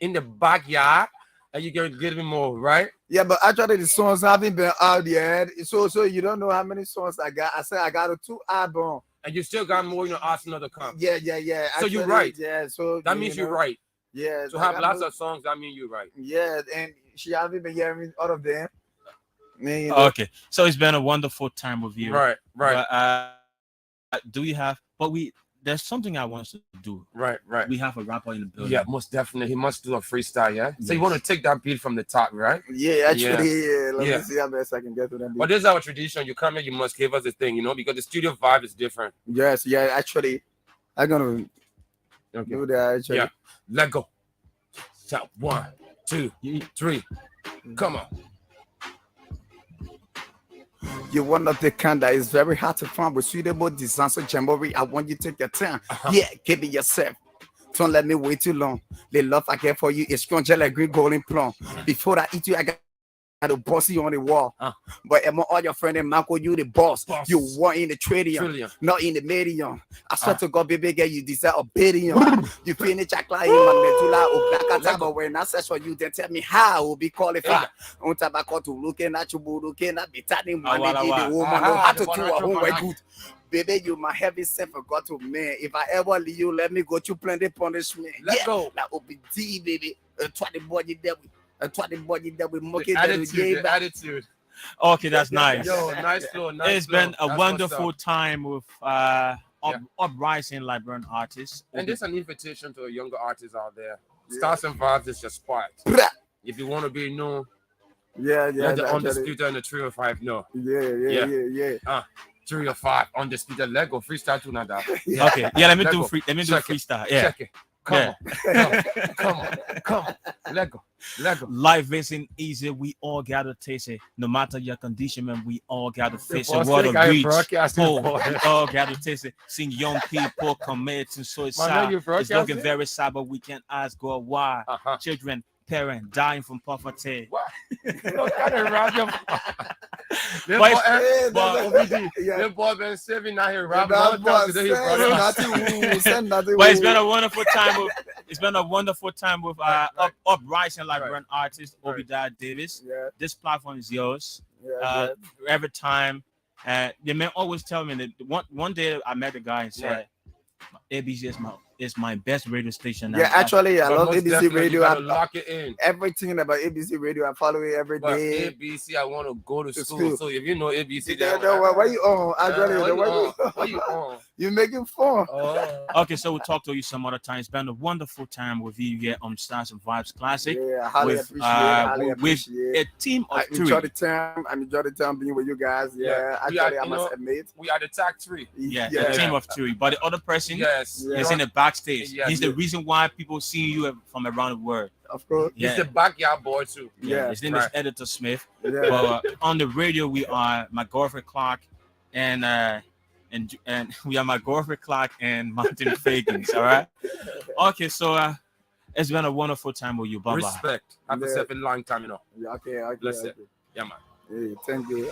in the backyard, and you can give me more, right? Yeah, but actually the songs haven't been out yet. So you don't know how many songs I got. I said I got 2 albums. And you still got more, Arsenal to come. Yeah. So you're Actually, right. Yeah, so that means you're right. Yeah. To I have got lots more- of songs, that means you're right. Yeah, and she haven't been hearing all of them. Man, you know, Okay, so it's been a wonderful time with you. Right. But, do you have? But there's something I want us to do. Right. We have a rapper in the building. Yeah, most definitely. He must do a freestyle, yeah? So you Yes. want to take that beat from the top, right? yeah, actually, yeah. Let Yeah. me see how best I can get to them. But this is our tradition. You come here, you must give us a thing, because the studio vibe is different. Yes, yeah, actually, I'm gonna Okay. do that. Actually, Yeah. Let go. Stop. 1, 2, 3. Come on. you're one of the kind that is very hard to find with suitable designs. So, Jamboree, I want you to take your time. Yeah, give it yourself. Don't let me wait too long. The love I get for you is strong, just like green golden plum. Before I eat you, I got to boss you on the wall. But among all your friends and Marco, you the boss. You want in the trillion, not in the medium. I swear to God, baby girl, you deserve a billion. You finish a client, my medulla, oblongata, but when I search for you, then tell me how will be qualified. On tobacco to looking at you, looking at me, telling money, the woman, no how to do a home way good. Baby, you my heavy self forgot to man. If I ever leave you, let me go to plenty punishment. Let's go. Like OBD, baby. Try the body that we monkey The attitude, the attitude. Okay, that's nice. Yo, nice flow, nice It's flow. been a That's wonderful what's up. time with uprising Liberian artists. And this is an invitation to younger artists out there. Stars and Vibes is your spot. If you want to be known, yeah, let the actually. undisputed and the 305 know. Yeah. 305 undisputed Lego freestyle to another. Okay, yeah, let me do Lego. let me do Check it. freestyle. Yeah. Check it. Come on. Lego. Life isn't easy. We all gotta taste it. No matter your condition, man, we all gotta face it. boss What think a I reach. broadcasting Oh, for we all gotta taste it. Seeing young people committing suicide. Man, you It's broadcasting? looking very sad, but we can ask God why. Children, parents dying from poverty. What? Look at the radio. Them boy been saving now here. Rob That boy today he brought send nothing. But it's been a wonderful time with uprising Liberian artist Obadiah Davis. Yeah. This platform is yours. Yeah. Every time, the man always tell me that one day I met a guy and said, ABC is my best radio station. Yeah, actually, I love ABC Radio. I lock it in. Everything about ABC Radio, I follow it every But day. ABC, I want to go to school. So if you know ABC, Why you on? What you on? You making fun? Okay, so we'll talk to you some other time. It's been a wonderful time with you here on Stars and Vibes Classic. Yeah, highly appreciate. A team of I three. enjoy the time being with you guys. Yeah, actually, I must admit. We are the tag 3. Yeah, a team of three. But the other person is in the backstage. Yes, He's the reason why people see you from around the world. Of course. He's the backyard boy too. His name is Editor Smith. Yeah. But on the radio, we are McGoldfred Clarke and we are McGoldfred Clarke and Martin Fagans. All right. Okay, so it's been a wonderful time with you. Bye bye. Respect. Have yourself a long time, Yeah, okay. Bless it. Yeah, man. Hey, thank you.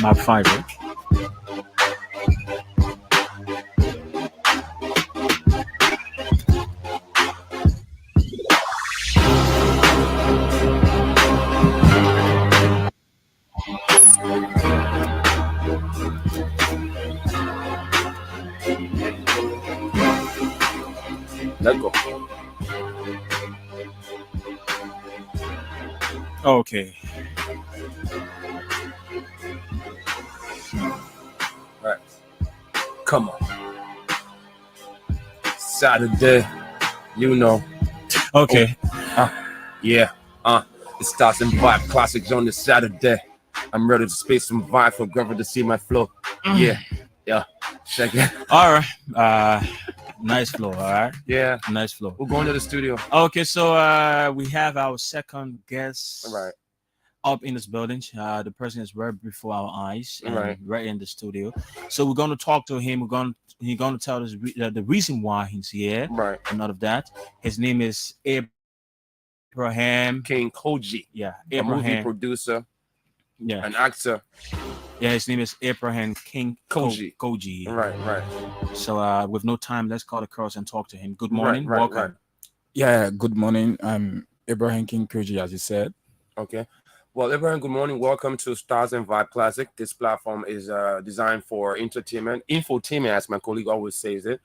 Map 5, right? Let go. Okay. Right. Come on. Saturday. You know. Okay. Yeah. It's Starz and Vibe Classics on this Saturday. I'm ready to space some vibe for Grover to see my flow. Yeah. Check it. All right. Nice flow. All right. Yeah. Nice flow. We're going to the studio. Okay, so we have our second guest Right. up in this building. The person is right before our eyes, and Right. in the studio. So we're going to talk to him. He's going to tell us the reason why he's here. Right. And all of that. His name is Abraham King Koji. Yeah, A movie Abraham. producer. Yeah, An actor. yeah. His name is Abraham King Koji. Koji. Right. So with no time, let's call across and talk to him. Good morning. Right. Welcome. Yeah, good morning. I'm Abraham King Koji, as you said. Okay. Well, Abraham, good morning. Welcome to Starz and Vibe Classic. This platform is designed for entertainment, infotainment, as my colleague always says it.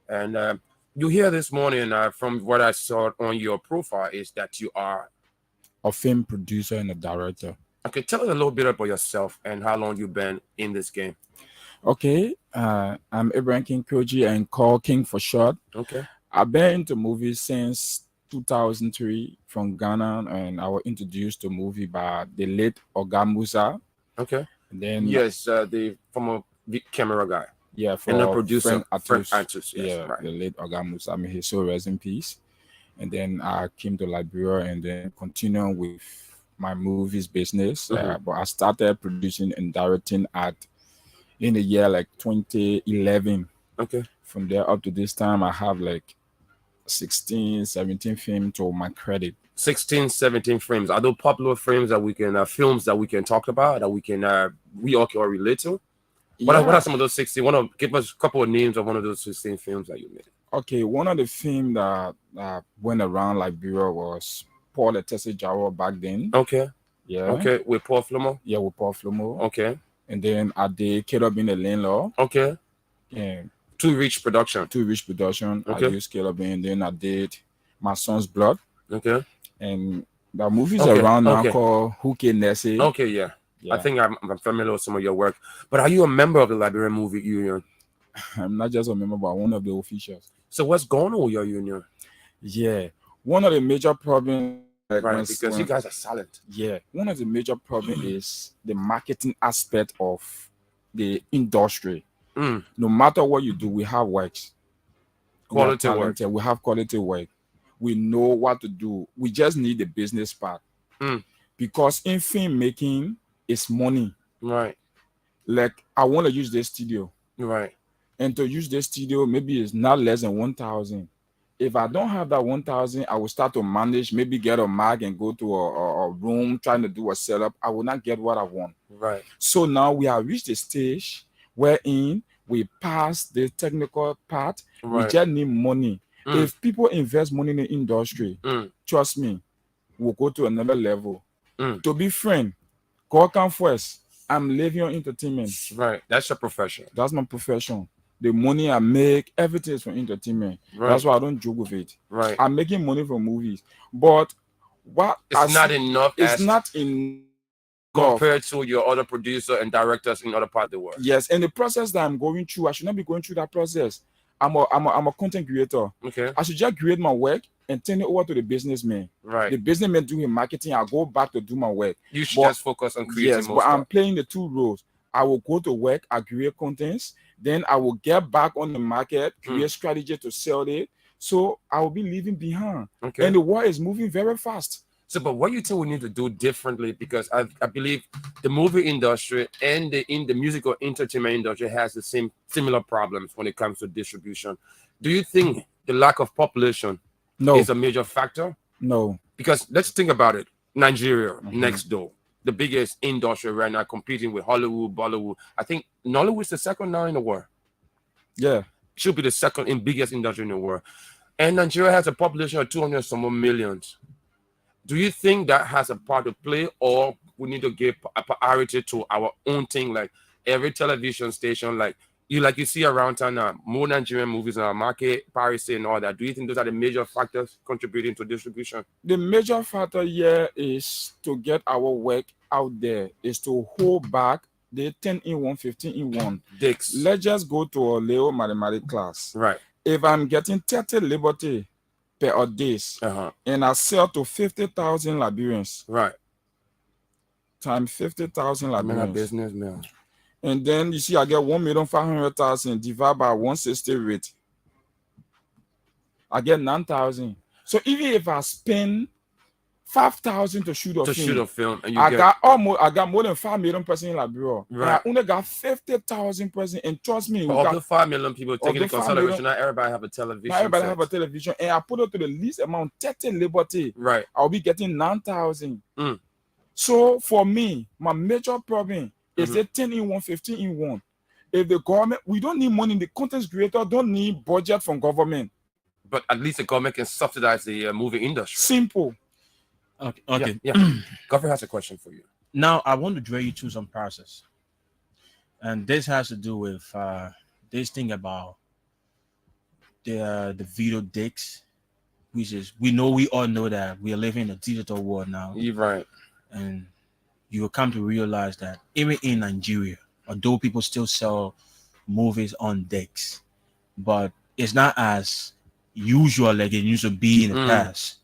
And you hear this morning from what I saw on your profile is that you are A film producer and a director. okay. Tell us a little bit about yourself and how long you've been in this game. Okay, I'm Abraham King Koji and called King for short. Okay. I've been into movies since 2003 from Ghana, and I was introduced to movie by the late Oga Musa. Okay. And then Yes, the former camera guy yeah, for and the producer, Frank Frank Artus. Yes, yeah, right. the late Oga Musa. May his soul rest in peace. And then I came to Liberia and then continued with my movies business. But I started producing and directing in the year like 2011. Okay. From there up to this time, I have like 16, 17 films to my credit. 16, 17 frames. Are those popular frames that we can films that we can talk about that we can we all can relate to? What are some of those 16? Want to give us a couple of names of one of those 16 films that you made? Okay, one of the films that went around Liberia was Paul Etese Jawo back then. Okay. Yeah. Okay. With Paul Flomo. Yeah, with Paul Flomo. Okay. And then I did Kid Up in the Lane Law. Okay. Yeah. Too Rich Production. I did Scale Up in, then I did My Son's Blood. Okay. And the movies Okay, around now okay. called Huke Nesse. Okay, yeah. Yeah. I think I'm familiar with some of your work. But are you a member of the Liberian Movie Union? I'm not just a member, but one of the officials. So what's going on with your union? Yeah. One of the major problems, Right, because you guys are silent. yeah, one of the major problems is the marketing aspect of the industry. Mm. No matter what you do, we have works. We are Quality work. talented, we have quality work. We know what to do. We just need the business part. Mm. Because in film making, it's money. Right. Like, I want to use this studio. Right. And to use this studio, maybe it's not less than 1,000. If I don't have that 1,000, I will start to manage, maybe get a mag and go to a room trying to do a setup. I will not get what I want. Right. So now we have reached a stage wherein we pass the technical part. We Right. just need money. Mm. If people invest money in the industry, trust me, we'll go to another level. Mm. To be frank, God come first. I'm living on entertainment. Right. That's your profession. That's my profession. The money I make, everything is from entertainment. Right. That's why I don't joke with it. Right. I'm making money from movies, but what It's not enough. It's as not enough compared to your other producer and directors in other parts of the world. Yes, and the process that I'm going through, I should not be going through that process. I'm a content creator. Okay. I should just create my work and turn it over to the businessman. Right. The businessman doing marketing, I go back to do my work. You should But- just focus on creating Yes, more but I'm stuff. playing the two roles. I will go to work, I create contents, then I will get back on the market, create strategy to sell it. So I will be leaving behind. Okay. And the world is moving very fast. So, but what you think we need to do differently? Because I believe the movie industry and the musical entertainment industry has the similar problems when it comes to distribution. Do you think the lack of population No, is a major factor? no. Because let's think about it. Nigeria next door. the biggest industry right now, competing with Hollywood, Bollywood. I think Nollywood is the second now in the world. Yeah. Should be the second in biggest industry in the world. And Nigeria has a population of 200 some more millions. Do you think that has a part to play, or we need to give a priority to our own thing, like every television station, like you see around town now, more Nigerian movies in our market, piracy and all that? Do you think those are the major factors contributing to distribution? The major factor here is to get our work out there, is to hold back the 10-in-1, 15-in-1. Dicks. Let's just go to a Leo mathematics class. Right. If I'm getting 30 liberty per days, and I sell to 50,000 Liberians, right, times 50,000 Liberians, business, man. And then you see, I get 1,500,000 divided by 160 rate. I get 9,000. So even if I spend 5,000 to shoot a film, and I got more than 5 million person in Liberia. Right. I only got 50,000 person, and trust me, of the 5 million people taking into consideration, not everybody have a television. Not everybody have a television, and I put it to the least amount, 30 liberty. Right. I'll be getting 9,000. So for me, my major problem is the 10-in-1, 15-in-1. If the government, we don't need money. The content creator don't need budget from government. But at least the government can subsidize the movie industry. Simple. Okay. Yeah. Government has a question for you. Now, I want to draw you through some process. And this has to do with this thing about the video dicks, which is, we all know that we are living in a digital world now. You're right. And you will come to realize that even in Nigeria, although people still sell movies on decks, but it's not as usual like it used to be in the past.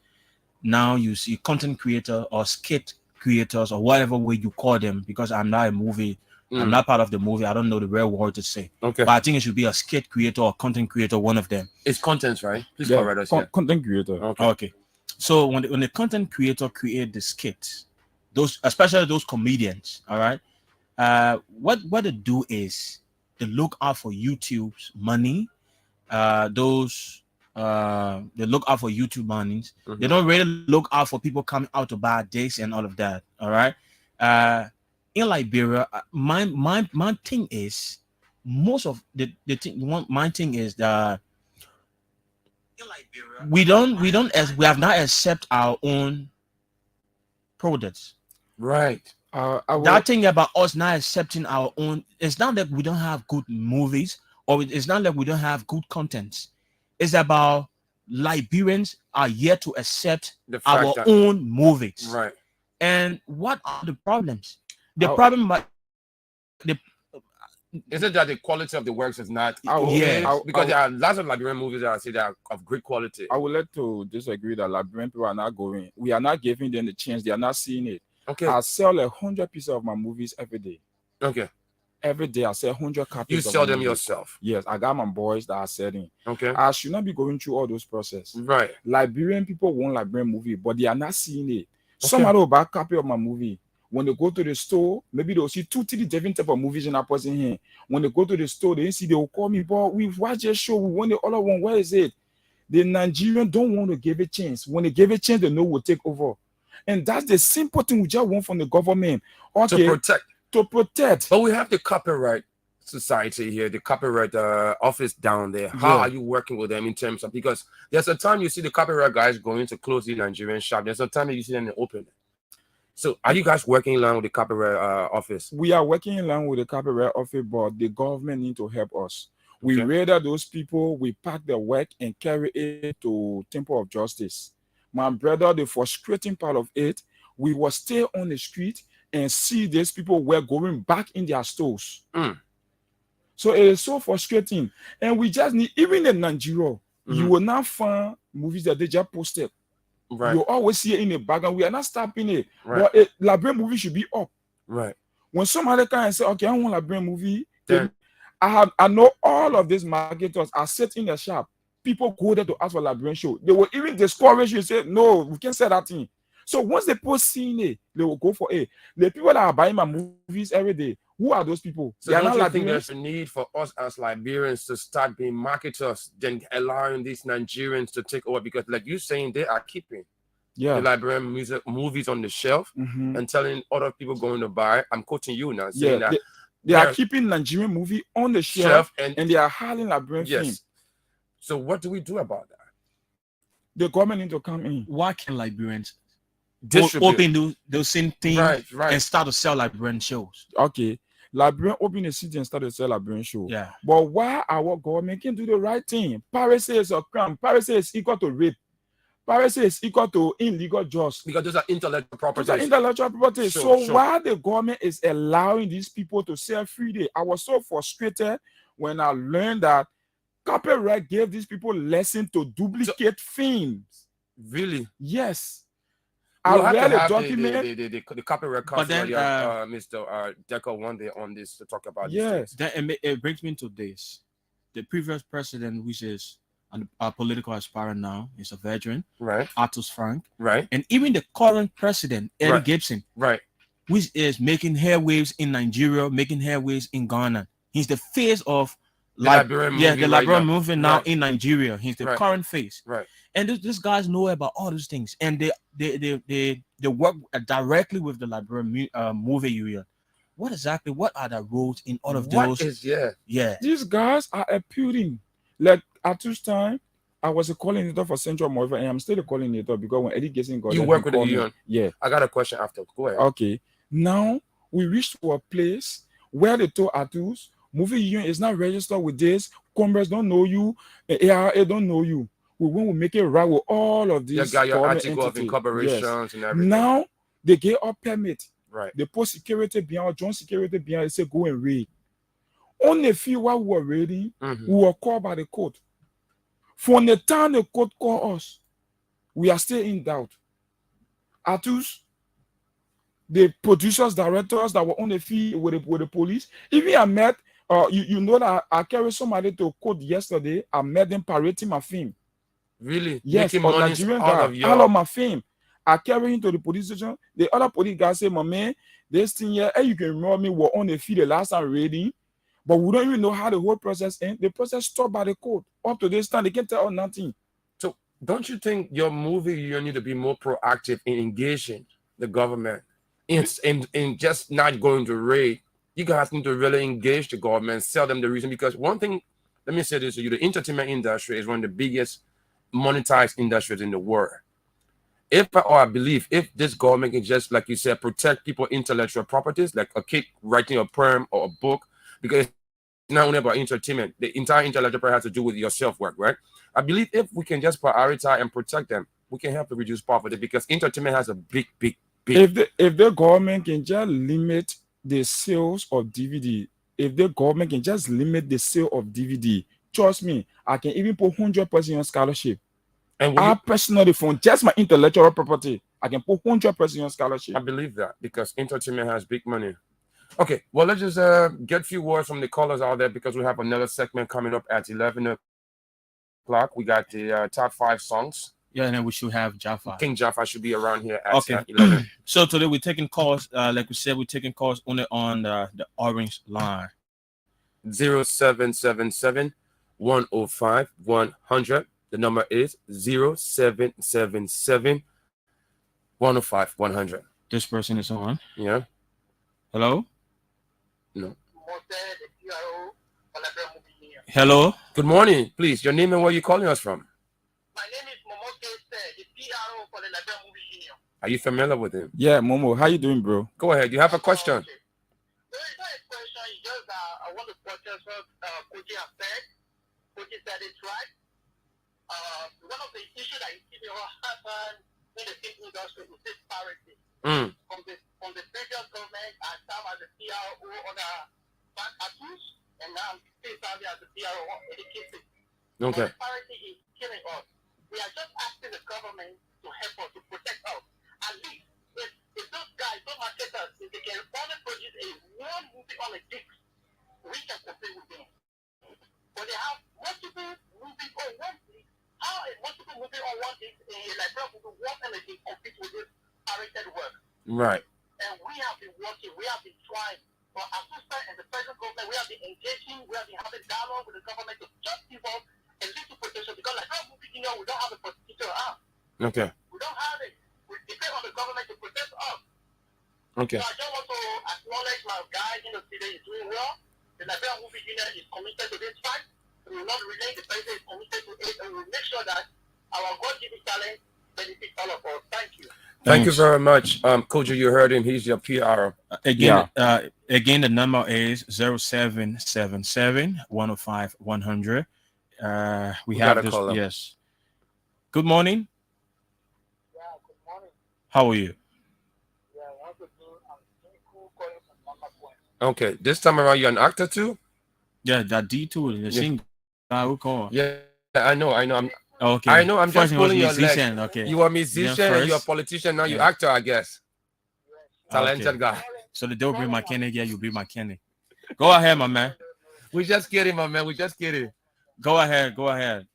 Now you see content creator or skit creators or whatever way you call them, because I'm not a movie, I'm not part of the movie, I don't know the real word to say. Okay. But I think it should be a skit creator or content creator, one of them. It's content, right? Please correct us. Content creator. Okay. So when the content creator create the skits, those, especially those comedians, all right, what they do is they look out for YouTube's money. They look out for YouTube monies. They don't really look out for people coming out to buy dicks and all of that. All right. In Liberia, my thing is, most of the thing. My thing is that in Liberia, we have not accept our own products. Right. That thing about us not accepting our own, it's not that we don't have good movies, or it's not that we don't have good content. It's about Liberians are yet to accept our own movies. Right. And what are the problems? The problem isn't that the quality of the works is not because there are lots of Liberian movies that I say that are of great quality. I would like to disagree that Liberian people are not going. We are not giving them the chance. They are not seeing it. Okay. I sell 100 pieces of my movies every day. Okay. Every day I sell 100 copies. You sell them yourself? Yes, I got my boys that are selling. Okay. I should not be going through all those processes. Right. Liberian people want Liberian movie, but they are not seeing it. Somebody will buy a copy of my movie. When they go to the store, maybe they'll see 2-3 different type of movies in a person here. When they go to the store, they see, they will call me, but we've watched your show. We want the other one. Where is it? The Nigerians don't want to give a chance. When they give a chance, they know we'll take over. And that's the simple thing we just want from the government. Okay, to protect. But we have the copyright society here, the copyright office down there. How are you working with them in terms of, because there's a time you see the copyright guys going to close the Nigerian shop. There's a time that you see them open it. So are you guys working in line with the copyright office? We are working in line with the copyright office, but the government need to help us. We rather those people, we pack their work and carry it to Temple of Justice. My brother, the frustrating part of it, we will stay on the street and see these people were going back in their stores. So it is so frustrating. And we just need, even in Nigeria, you will not find movies that they just posted. Right. You always see it in the background. We are not stopping it. Right. But Liberian movie should be up. Right. When somebody can and say, okay, I want Liberian movie, then I know all of these marketers are sitting in the shop. People go there to ask for Liberian show. They will even discourage you and say, no, we can't say that thing. So once they post seeing it, they will go for it. The people that are buying my movies every day, who are those people? So don't you think there's a need for us as Liberians to start being marketers, then allowing these Nigerians to take over? Because like you're saying, they are keeping the Liberian music movies on the shelf and telling other people going to buy. I'm quoting you now, saying that they are keeping Nigerian movie on the shelf and they are hiring Liberian film. So what do we do about that? The government need to come in. Why can Liberians Distribute. open those same things and start to sell Liberian shows? Okay. Liberian open a city and start to sell Liberian show. Yeah. But why our government can do the right thing? Piracy is a crime. Piracy is equal to rape. Piracy is equal to illegal jobs. Because those are intellectual properties. Those are intellectual properties. So why the government is allowing these people to sell freely? I was so frustrated when I learned that copyright gave these people lesson to duplicate films. Really? Yes. We'll I read a document. The copyright council, but then, Mr. Decker one day on this to talk about this. Then it brings me to this. The previous president, which is a political aspirant now, is a veteran, right? Artus Frank, right? And even the current president, Eddie Gibson, right, which is making hairwaves in Nigeria, making hairwaves in Ghana. He's the face of the Liberian movement now in Nigeria. He's the current face, right? And these guys know about all these things, and they work directly with the Liberian movie union. What are the roles in all of those? These guys are appealing. Like at this time, I was a coordinator for Central Mover, and I'm still a coordinator because when Eddie Gibson got you work with the union. Yeah. I got a question after. Go ahead. Okay. Now we reached to a place where they told Atus, movie union is not registered with this. Congress don't know you. ARA don't know you. We want to make it right with all of these. You got your article of incorporations and everything. Now they get a permit. Right. They put security behind, joint security behind. They say go and raid. On the field while we were raiding, we were called by the court. From the time the court called us, we are still in doubt. Atus, the producers, directors that were on the field with the police, even I met, you know that I carried somebody to court yesterday. I met them parading my film. Really? Yes, making money Nigerian out guy, all of my film. I carry him to the police station. The other police guy say, my man, this thing here, hey, you can remember me, were on the field the last time raiding, but we don't even know how the whole process ends. The process stopped by the court. Up to this time, they can't tell us nothing. So don't you think your movie you need to be more proactive in engaging the government in just not going to raid? You guys need to really engage the government, sell them the reason. Because one thing, let me say this to you, the entertainment industry is one of the biggest monetized industries in the world. I believe if this government can just, like you said, protect people's intellectual properties, like a kid writing a poem or a book, because it's not only about entertainment, the entire intellectual property has to do with your self-work, right? I believe if we can just prioritize and protect them, we can help to reduce poverty, because entertainment has a big. If the government can just limit the sales of DVD, if the government can just limit the sale of DVD, trust me, I can even put 100% on scholarship. And I personally, from just my intellectual property, I can put 100% on scholarship. I believe that, because entertainment has big money. Okay, well, let's just get a few words from the callers out there, because we have another segment coming up at 11 o'clock. We got the top 5 songs. Yeah, and then we should have Jaffa. King Jaffa should be around here at 11. So today we're taking calls, like we said, we're taking calls only on the orange line. 0777 105 100. The number is 0777 105 100. This person is on. Yeah. Hello? No. Hello? Good morning. Please, your name and where you calling us from? My name is Momo the PRO for the Liberian Movie Union. Are you familiar with him? Yeah, Momo. How you doing, bro? Go ahead. You have a question? There is not a question. It's just I want to question what Koji has said. Koji said it right. One of the issues that you see happen in the film industry is this parity. From the previous government, I served as a PRO on the back Atus, and now I'm still serving as a PRO on education. Okay. Parity is killing us. We are just asking the government to help us, to protect us. At least, if those guys, those marketers, if they can only produce one movie on a disc, we can compete with them. But they have multiple movies on one disc. How a multiple movie on one disc, like movie, one energy compete with this pirated work? Right. And we have been working, we have been trying. For assistance and the federal government, we have been engaging, we have been having dialogue with the government to just give us a little protection, because like movie, we don't have a prosecutor. Okay. We don't have it. Okay. So I just want to acknowledge my guy in the city is doing well. The Liberian movie unit is committed to this fight. We will not relent. The president is committed to it, and we will make sure that our God-given talent benefits all of us. Thank you. Thank you very much. Kojo, you heard him. He's your PR. Again, again, the number is 0777-105-100. We have this. Yes. Good morning. Yeah, good morning. How are you? Yeah, once again, I'm Diku calling from Mama Point. Okay, this time around, you're an actor too? Yeah, that D2, the same guy who called. Yeah, I know. Okay. I know. I'm First just pulling your leg. Okay. You are a musician and you're a politician. Now you're actor, I guess. Talented guy. So they'll bring my Kenny. Yeah, you bring my Kenny. Go ahead, my man. We just kidding, my man. We just kidding. Go ahead. Go ahead.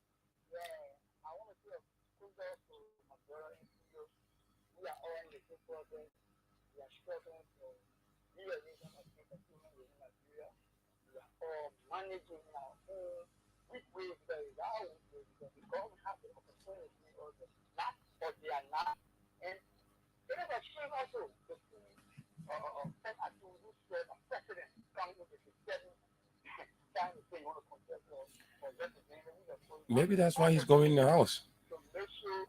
Managing our own with ways that is our own ways because we don't have the opportunity or the not or they are not. And it is a shame also to see set as to who said a president coming with the setting trying to say you want to contest for representative. Maybe that's why he's going in the house. To make sure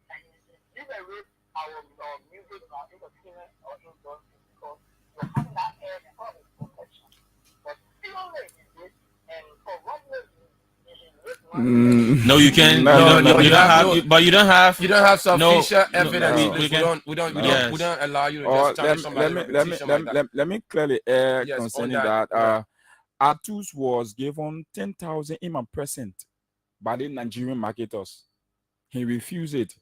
and liberate our music and our entertainment also done because we're having that air and public protection. No, you can. You don't have sufficient evidence. We don't allow you to just tell somebody. Let me clearly concerning that. Atus was given 10,000 IMA present by the Nigerian marketers. He refused it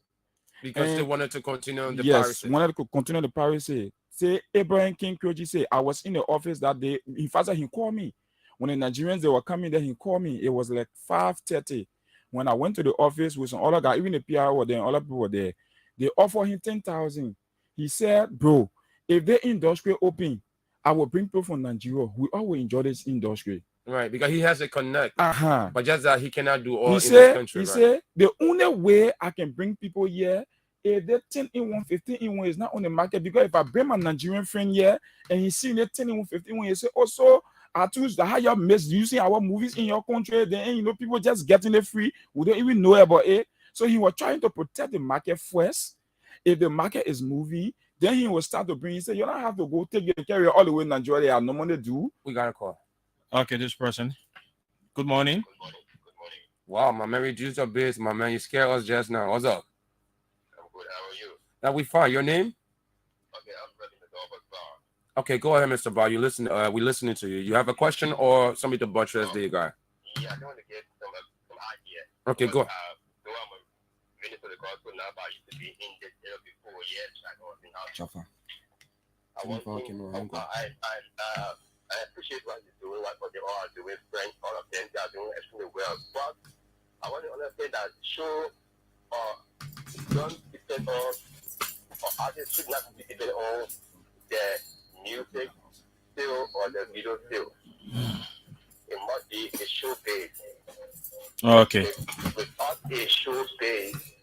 because they wanted to continue the piracy. Wanted to continue the piracy. Say Abraham King Kroji say I was in the office that day. In fact, he called me when the Nigerians they were coming there. He called me. It was like 5:30 when I went to the office with some other guy. Even the PR were there, other people were there. They offered him 10,000. He said, "Bro, if the industry open, I will bring people from Nigeria. We all will enjoy this industry." Right, because he has a connect. But just that he cannot do all in this country. He said the only way I can bring people here. If the 10-in-1, 15-in-1 is not on the market, because if I bring my Nigerian friend here and he's seeing the 10-in-1, 15-in-1, he say, also, I choose the how you're misusing our movies in your country, then people just getting it free. We don't even know about it. So he was trying to protect the market first. If the market is movie, then he will start to bring. He said, you don't have to go take your carrier all the way in Nigeria. I normally do. We got a call. Okay, this person. Good morning. Good morning. Wow, my man reduced your base, my man. You scared us just now. What's up? Good. How are you? Now we fine. Your name? Okay, I'm ready to go over Bar. Okay, go ahead, Mr. Bar. You listen. We listening to you. You have a question or something to buttress the guy? Yeah, I want to get some idea. Okay, go. I'm a minister of the gospel now, but I used to be in this area before. Yes, I was in house. I appreciate what you're doing, what they all are doing. Friends, all of them, they are doing extremely well. But I want to understand that show don't depend on or artists should not depend on the music still or the video still. It must be a show based. Okay. Without a show based,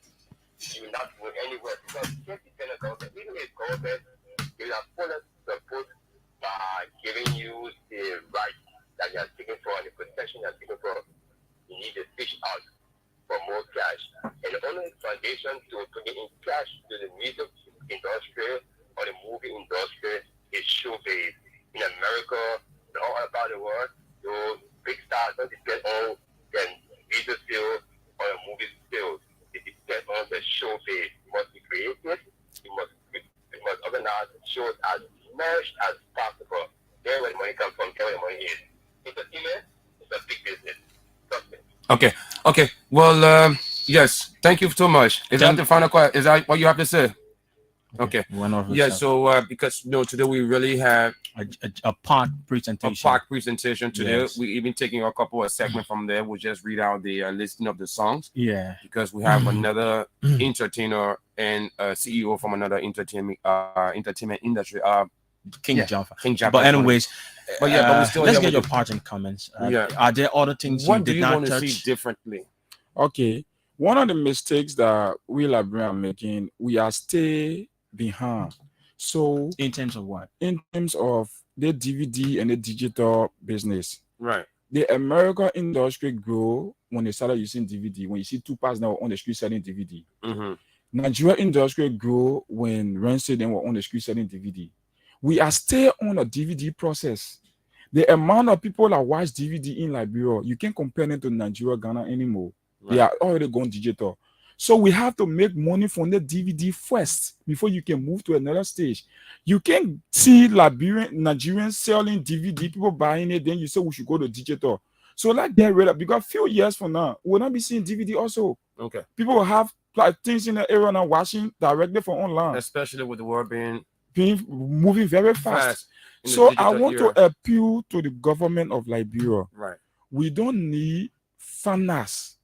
you're not going anywhere because you can't depend on government. Even if government will have full support by giving you the right that you are seeking for and the protection you are seeking for, you need to fish out for more cash. And the only foundation to bring in cash to the music industry or the movie industry is show-based. In America, and all about the world, those big stars don't depend on the video skills or the movie skills. It depends on the show-based. You must be creative. You must organize shows as much as possible. There where the money comes from, there where the money is. Entertainment is a big business. Trust me. Okay. Well, yes. Thank you so much. Is that the final question? Is that what you have to say? Okay. Yeah. So because today we really have a part presentation. Today. Yes. We even taking a couple of segments from there. We'll just read out the listing of the songs. Yeah. Because we have another entertainer and CEO from another entertainment industry. King Jaffa. But anyways, but we still let's get your parting comments. Are there other things what you do did you not want to touch? see differently? Okay. One of the mistakes that we Liberians are making, we are stay behind. So In terms of what? in terms of the DVD and the digital business, Right. the American industry grew when they started using DVD. When you see Tupac now on the street selling DVD, Nigeria industry grew when Renzi then were on the street selling DVD. We are still on a DVD process. The amount of people that watch DVD in Liberia, you can't compare them to Nigeria, Ghana anymore. They are already gone digital. So we have to make money from the DVD first before you can move to another stage. You can see Nigerians selling DVD, people buying it, then you say we should go to digital. So like get rid of, because a few years from now, we'll not be seeing DVD also. Okay. People will have like things in the area now watching directly from online. Especially with the world being moving very fast. So I want to appeal to the government of Liberia. Right. We don't need finance.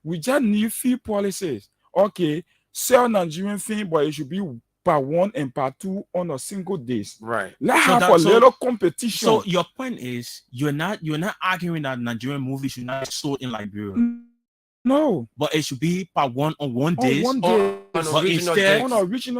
We just need fee policies. Okay, sell Nigerian thing, but it should be part 1 and part 2 on a single days. Right. Let's have a little competition. So your point is you're not arguing that Nigerian movies should not be sold in Liberia. No, but it should be part 1 on one day. On 1 day.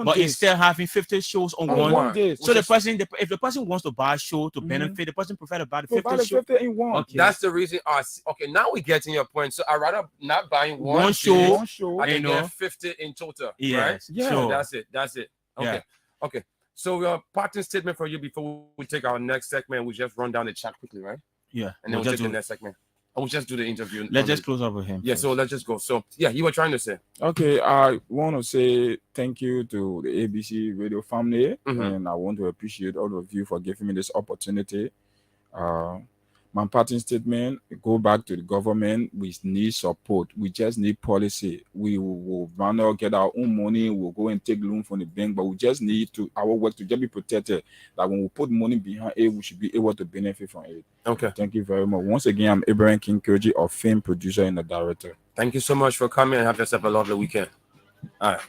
But instead having 50 shows on one day. So the person, if the person wants to buy a show to benefit, the person prefer to buy the 50 show. In one. Okay. That's the reason. Okay, now we get in your point. So I rather not buying one show. I can get 50 in total. Yes. Right? Yeah. Sure. That's it. Okay. Yeah. Okay. So parting statement for you before we take our next segment. We just run down the chat quickly, right? Yeah. And then we'll take the next segment. I will just do the interview. Let's just close up with him. Yeah, so let's just go. So, yeah, you were trying to say. Okay, I want to say thank you to the ABC radio family, and I want to appreciate all of you for giving me this opportunity. My parting statement, go back to the government. We need support. We just need policy. We will rather get our own money. We'll go and take loan from the bank, but we just need our work to just be protected. That when we put money behind it, we should be able to benefit from it. Okay. Thank you very much. Once again, I'm Abraham King Koji, a film producer and a director. Thank you so much for coming and have yourself a lovely weekend. All right.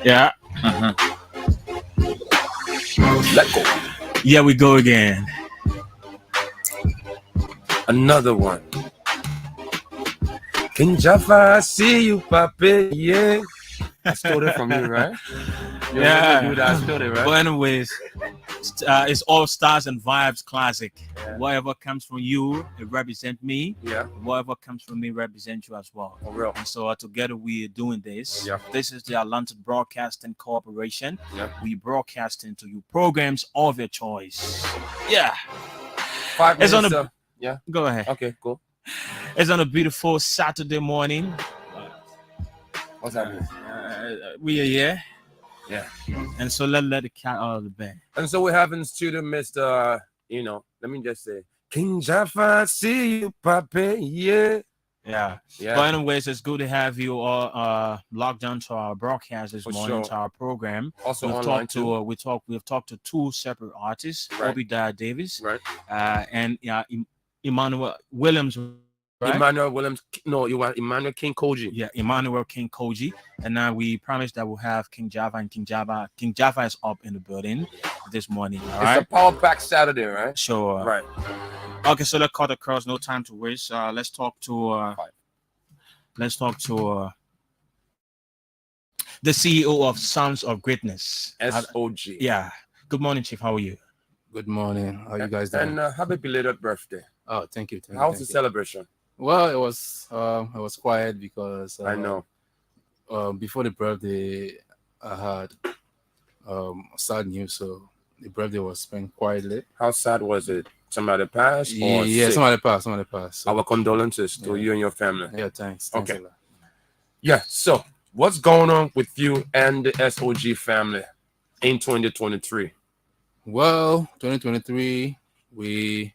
Yeah. Let go. Yeah, we go again. Another one. King Jaffa, I see you, papi. Yeah. I stole it from you, right? You Yeah. remember that? I stole it, right? But anyways, it's all stars and vibes classic. Yeah. Whatever comes from you, it represents me. Yeah. Whatever comes from me represents you as well. For real. And so together we are doing this. Yeah. This is the Atlantic Broadcasting Corporation. Yeah. We broadcasting to you programs of your choice. Yeah. 5 It's minutes. on a- Yeah. Go ahead. Okay, cool. It's on a beautiful Saturday morning. What's happening? We are here. Yeah. And so let the cat out of the bag. And so we have in studio Mr. Let me just say, King Jaffa, I see you, papi. Yeah. Yeah. Yeah. But anyways, it's good to have you all logged on to our broadcast this For morning, sure. to our program. Also We've online talked too. to we've talked to two separate artists, Right. Obadiah Davis, Right. And Emmanuel Williams. Right? Emmanuel Williams. No, you want Emmanuel King Koji. Yeah, Emmanuel King Koji. And now we promised that we'll have King Java and King Java. King Java is up in the building this morning. All It's right. a Power Pack Saturday, right? So Right. okay, so let's cut across. No time to waste. Let's talk to the CEO of Sons of Greatness. SOG. Yeah. Good morning, Chief. How are you? Good morning. How you guys doing? And happy belated birthday. Oh, thank you. How was the celebration? Well, it was quiet because I know. Before the birthday, I had sad news. So the birthday was spent quietly. How sad was it? Somebody passed? Yeah, sick? somebody passed. So, Our condolences to you and your family. yeah, thanks. Okay. A lot. Yeah. So, what's going on with you and the SOG family in 2023? Well, 2023, we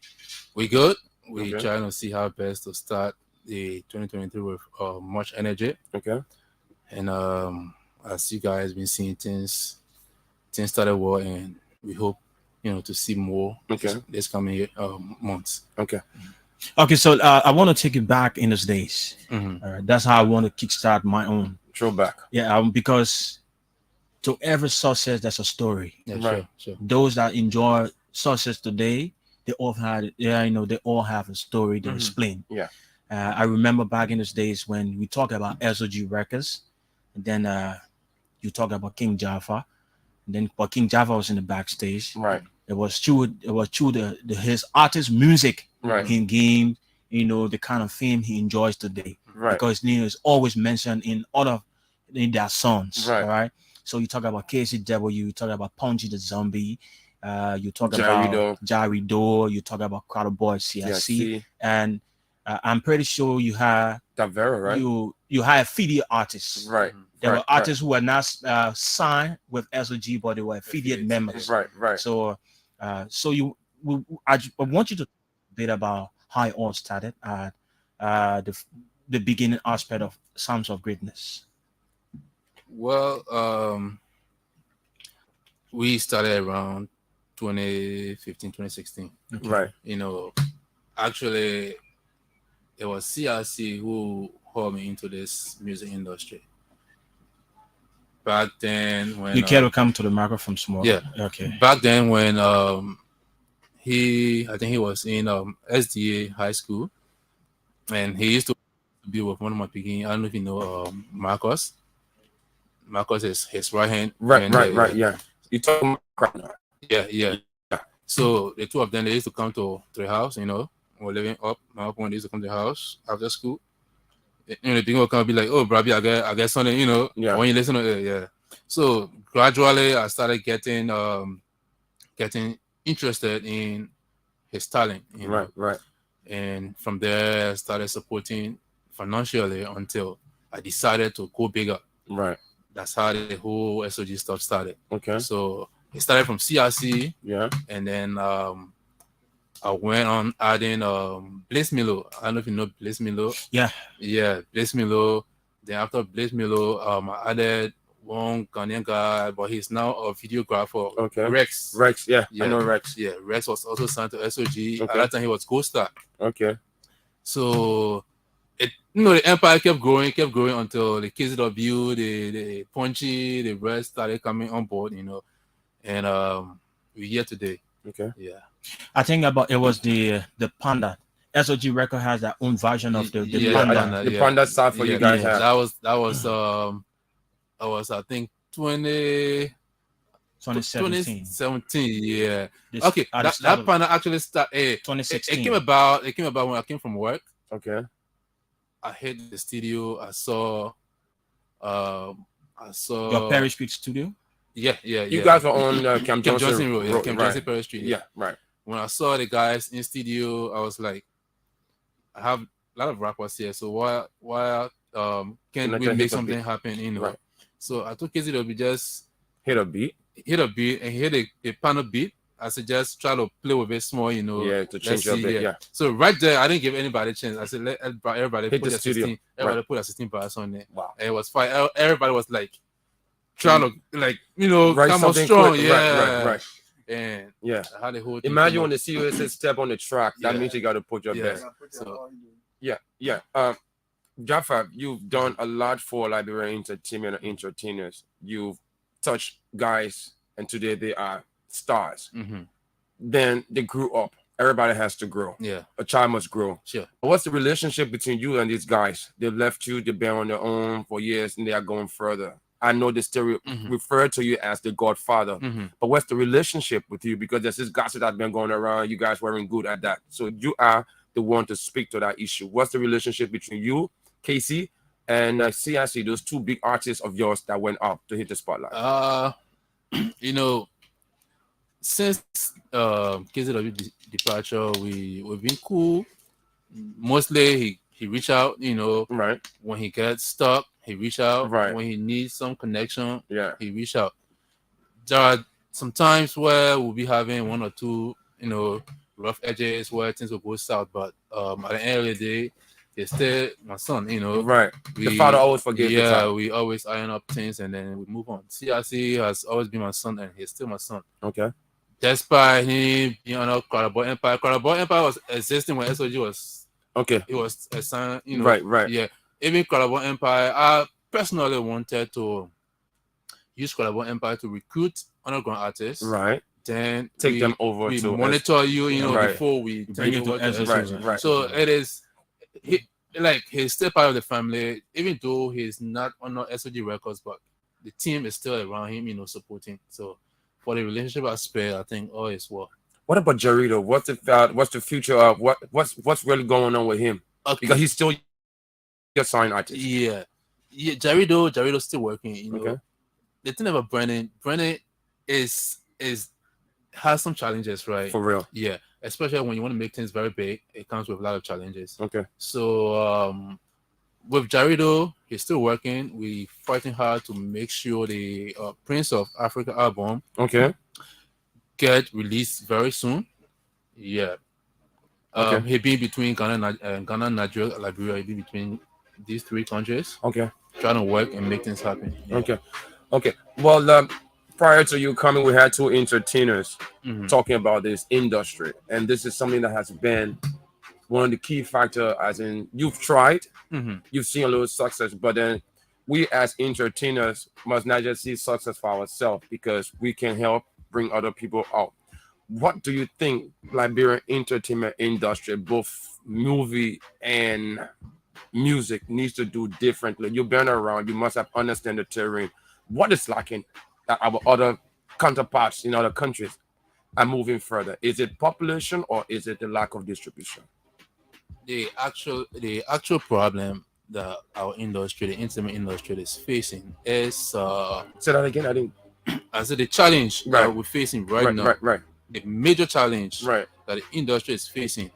good. We Okay. trying to see how best to start the 2023 with much energy. Okay. And as you guys been seeing, things started well, and we hope to see more this coming months. Okay. Okay, so I want to take it back in those days. Mhm. That's how I want to kickstart my own. Throwback. Yeah, because to every success, there's a story. Yeah, Right. sure. Those that enjoy success today, they all had, they all have a story to explain. Yeah. I remember back in those days when we talk about SOG records, and then you talk about King Jaffa, and then but King Jaffa was in the backstage. Right. It was true his artist music Right. in game, the kind of fame he enjoys today. Right. Because his name is always mentioned in their songs. Right. All right. So you talk about KCW, you talk about Punchy the Zombie, you talk Jerry about Doe. Jerry Doe, you talk about Crowder Boy CIC, see. and I'm pretty sure you have Tavera, right? you have affiliate artists. Right. There right. were artists who were not signed with SOG, but they were affiliate members. Right. Right. So, I want you to talk a bit about how it all started at the beginning aspect of Sounds of Greatness. Well, we started around 2015, 2016. Okay. Right. Actually, it was CRC who hauled me into this music industry. Back then, when You care to come to the microphone small? Yeah. Okay. Back then, when I think he was in SDA high school, and he used to be with one of my picking. I don't know if you know Marcus. Marcus is his right hand. Right. and, Right. Yeah. You talking about now? Yeah. So the two of them, they used to come to the house. We're living up. My up when they used to come to the house after school. The thing will come and be like, "Oh, Brabi, I get something." Yeah. When you listen to it, yeah. So gradually, I started getting interested in his talent. Right. And from there, I started supporting financially until I decided to go bigger. Right. That's how the whole SOG stuff started. Okay. So it started from CRC, Yeah. and then I went on adding Blaze Milo. I don't know if you know Blaze Milo. Yeah. Yeah, Blaze Milo. Then after Blaze Milo, I added one Ghanaian guy, but he's now a videographer. Okay. Rex. Rex. Yeah. I know Rex. Yeah, Rex was also signed to SOG. Okay. At that time, he was co-star. Okay. So the empire kept growing until the KZW, the Punchy, the rest started coming on board, and we're here today. Okay. Yeah. I think about it was the Panda. SOG record has their own version of the Panda. The Panda stuff for you guys have. That was I think 2017. Yeah. Okay. That Panda actually started 2016. It came about when I came from work. Okay. I hit the studio. I saw your Perry Street studio. Yeah. You guys are on Camp Johnson Road. Yeah, Camp Johnson Perry Street. Yeah, right. When I saw the guys in studio, I was like, I have a lot of rappers here, so why can't we make something happen? Right. So I took KZW, just hit a beat and hit a panel beat. I said just try to play with it small, Yeah, to change your bit. Yeah. So right there, I didn't give anybody a chance. I said let everybody hit put the studio. 16. Everybody put a 16 bars on there. Wow. And it was fine. Everybody was like trying to write come up something strong. quick. Yeah. Right. And yeah, I had the whole thing. Imagine when the COS step on the track, that Yeah. means you got to put your best. So, Yeah. Jaffa, you've done a lot for Liberian entertainment and entertainers. You've touched guys, and today they are stars. mhm. Then they grew up. Everybody has to grow. Yeah. A child must grow. Sure. What's the relationship between you and these guys? They've left you, they've been on their own for years, and they are going further. I know the stereo refer to you as the Godfather, but what's the relationship with you? Because there's this gossip that's been going around. You guys weren't good at that, so you are the one to speak to that issue. What's the relationship between you, Casey, and CIC? Those two big artists of yours that went up to hit the spotlight. Since KZW departure, we've been cool. Mostly he reach out, right when he gets stuck. He reach out right when he needs some connection. Yeah, he reach out. There are some times where we'll be having one or two, rough edges where things will go south. But at the end of the day, he's still my son. Right. The father always forgives. Yeah, we always iron up things and then we move on. CRC has always been my son and he's still my son. Okay. Despite him being on Crowdboy Empire. Crowdboy Empire was existing when SOG was. Okay. It was a sign. Right. Yeah. Even Crowdboy Empire, I personally wanted to use Crowdboy Empire to recruit underground artists. Right. Then take them over we to monitor you, right. before we bring it to SOG. Right. So it is he's still part of the family, even though he's not on SOG records, but the team is still around him, supporting. So for the relationship aspect, I think all is well. What about Jarito? What's the future of what's really going on with him? Okay. Because he's still your sign artist. Yeah. Jarido's still working. Okay. The thing about Brennan is has some challenges, right? For real. Yeah. Especially when you want to make things very big, it comes with a lot of challenges. Okay. So with Jarido, he's still working. We fighting hard to make sure the Prince of Africa album get released very soon. Yeah. Okay. He been between Ghana, Nigeria, Liberia. He been between these three countries. Okay. Trying to work and make things happen. Yeah. Okay. Well, prior to you coming, we had two entertainers talking about this industry, and this is something that has been one of the key factors. As in, you've tried, you've seen a little success, but then we as entertainers must not just see success for ourselves, because we can help bring other people out. What do you think Liberian entertainment industry, both movie and music, needs to do differently? You've been around, you must have understand the terrain. What is lacking that our other counterparts in other countries are moving further? Is it population or is it the lack of distribution? The actual problem that our industry, the entertainment industry, is facing is say that again. I didn't. I said the challenge that we're facing right now. Right. The major challenge that the industry is facing.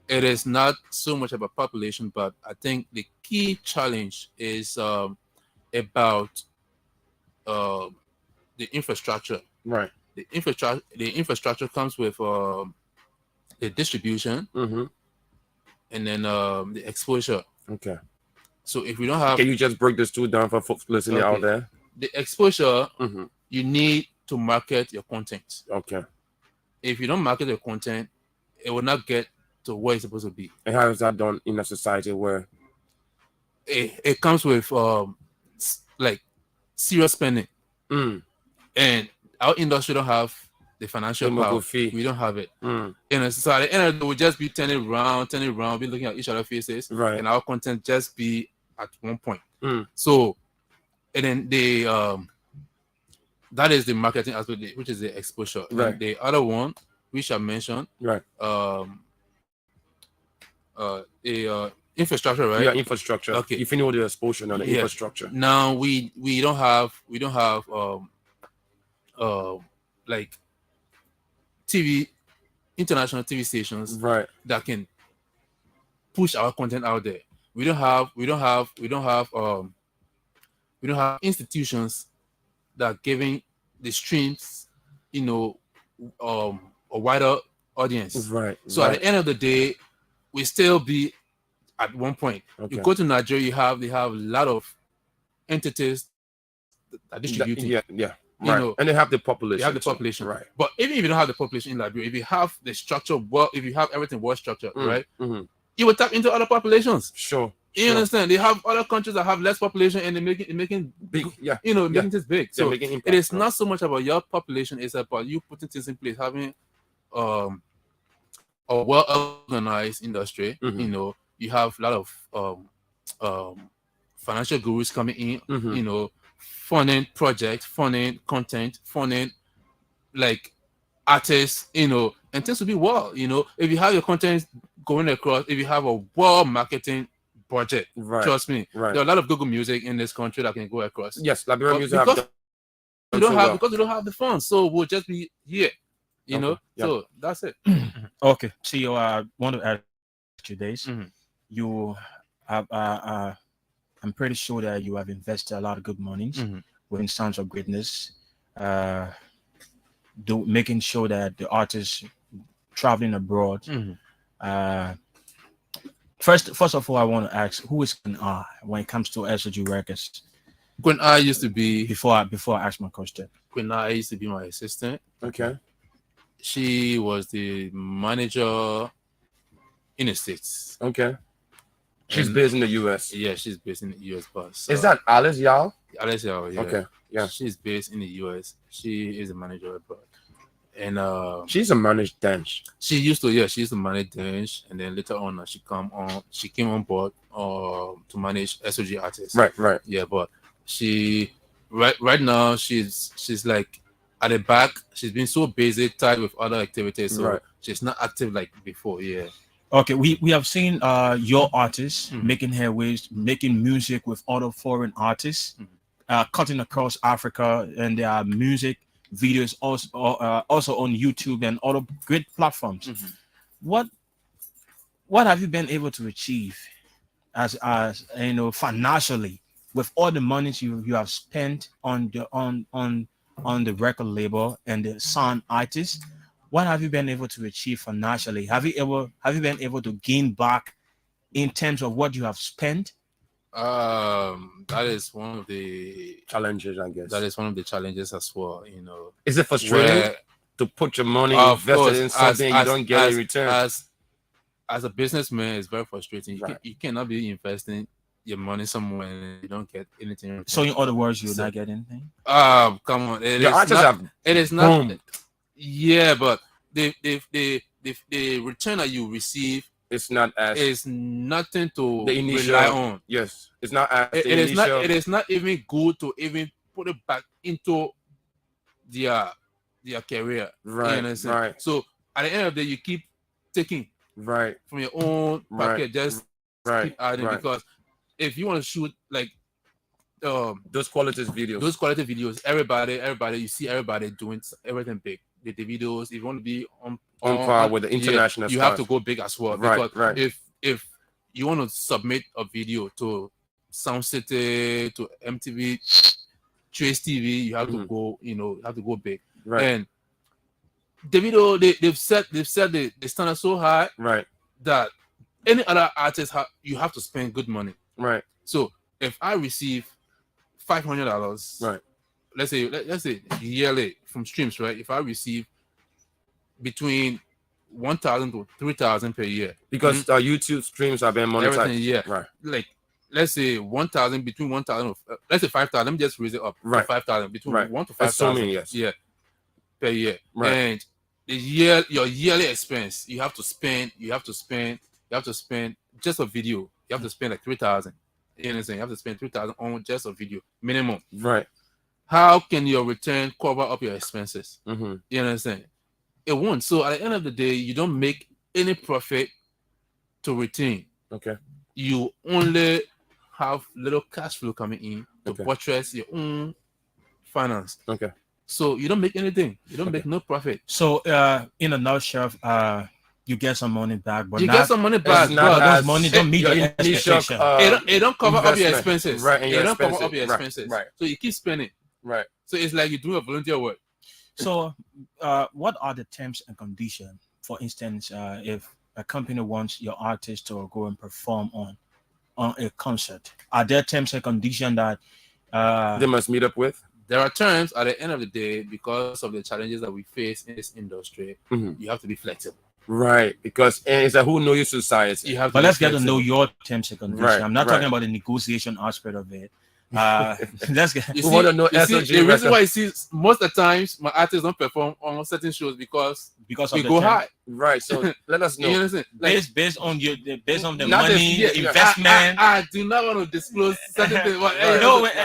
It is not so much about population, but I think the key challenge is about the infrastructure. Right. The infrastructure comes with the distribution, and then the exposure. Okay. So if we don't have, can you just break this two down for folks listening out there? The exposure, you need to market your content. Okay. If you don't market your content, it will not get to where it's supposed to be. And how is that done in a society where it comes with like serious spending, and our industry don't have the financial power. We don't have it. So at the end of the day, we'll just be turning around, be looking at each other's faces, and our content just be at one point. So, and then that is the marketing aspect, which is the exposure. And the other one, which I mentioned, infrastructure, right? Yeah, infrastructure. Okay. If you know the exposure on the infrastructure. Now we don't have like international TV stations that can push our content out there. We don't have institutions that are giving the streams, a wider audience. So at the end of the day, we still be at one point. You go to Nigeria, they have a lot of entities that distributing. And they have the population. They have the population, But even if you don't have the population in Liberia, if you have the structure if you have everything well structured, you will tap into other populations. You understand? They have other countries that have less population and they're making big, making this big. So it is not so much about your population; it's about you putting things in place, having a well organized industry. You have a lot of financial gurus coming in. Funding projects, funding content, funding like artists, and things will be well. If you have your content going across, if you have a well marketing budget, trust me, there are a lot of Google Music in this country that can go across. Yes, Liberian music because we don't have the funds, so we'll just be here. So that's it. Okay. So I want to ask you this. You have I'm pretty sure that you have invested a lot of good money within Sounds of Greatness, making sure that the artists traveling abroad. First of all, I want to ask, who is Queen R when it comes to SOG Records? Queen R used to be before I ask my question. Queen R used to be my assistant. Okay. She was the manager in the States. Okay. She's based in the US. Yeah, she's based in the US. But is that Alice Yao? Alice Yao, yeah. Okay. Yeah. She's based in the US. She is a manager abroad. And she's a managed dance. She used to manage dance, and then later on she came on board to manage SOG artists. Right. Yeah, but she right now she's like at the back. She's been so busy, tied with other activities, so she's not active like before. Yeah. Okay, we have seen your artists making headways, making music with other foreign artists, cutting across Africa, and their music videos also on YouTube and other great platforms. What have you been able to achieve as financially with all the money you have spent on the record label and the sound artists? What have you been able to achieve financially? Have you been able to gain back in terms of what you have spent? That is one of the challenges, I guess. That is one of the challenges as well. Is it frustrating to put your money invested in something you don't get in return? As a businessman, it's very frustrating. You cannot be investing your money somewhere and you don't get anything. So in other words, you will not get anything. Come on, it is not. Yeah, but the return that you receive, it's not as is nothing to the initial, rely on. Yes, it's not as it is not even good to even put it back into their career. Right. So at the end of the day, you keep taking from your own pocket, just keep adding, because if you want to shoot like those quality videos, everybody, you see everybody doing everything big. The videos, if you want to be on par with the international, you have to go big as well. Because if you want to submit a video to Sound City, to MTV, Trace TV, you have to go, have to go big. And the video, they've set the standard so high, that any other artist you have to spend good money. So if I receive $500, let's say yearly from streams, if I receive between 1,000 to 3,000 per year, because YouTube streams have been monetized, like let's say 1,000 between 1,000, let's say 5,000. Let me just raise it up to 5,000 between 1 to 5,000. Assuming, yes. Yeah, per year. Right. And your yearly expense, you have to spend just a video. You have to spend like 3,000. You understand? You have to spend 3,000 on just a video minimum. Right. How can your return cover up your expenses? Mm-hmm. You understand? It won't. So at the end of the day, you don't make any profit to retain. Okay. You only have little cash flow coming in to buttress your own finance. Okay. So you don't make anything. You don't make no profit. So in a nutshell, you get some money back, but you get some money back, but those money don't meet your expectation. It don't cover up your expenses. Right. And it don't cover up your expenses. Right. So you keep spending. Right. So it's like you're doing a volunteer work. So what are the terms and conditions? For instance, if a company wants your artist to go and perform on a concert, are there terms and conditions that they must meet up with? There are terms at the end of the day, because of the challenges that we face in this industry, you have to be flexible. Right, because it's a who know you society. But let's get to know your terms and conditions. Right, I'm not talking about the negotiation aspect of it. Let's get. We want to know the reason why you see most of the times my artists don't perform on certain shows because of we the go term. high. Right. So let us know. You understand? Like, based on the not money investment. I do not want to disclose certain things. But,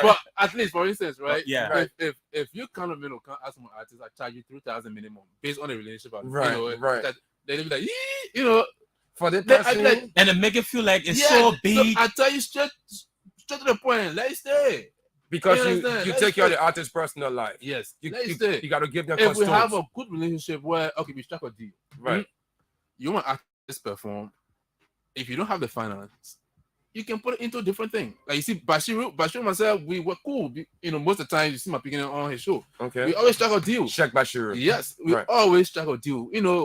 but at least, for instance, right? Yeah. Right. If you come ask my artist, I charge you 3,000 minimum based on the relationship. Right. Right. They'll be like, you know, for the person, and it make it feel like it's so big. So I tell you straight to the point. Let it stay. Because you take care of the artist's personal life. Yes. You got to give them if customs. we have a good relationship where, okay, we strike a deal. Right. You want artists perform. If you don't have the finance, you can put it into a different thing. Like you see, Bashiru myself, we were cool. Most of the time you see my beginning on his show. Okay. We always strike a deal. Check Bashiru. Yes, we always strike a deal,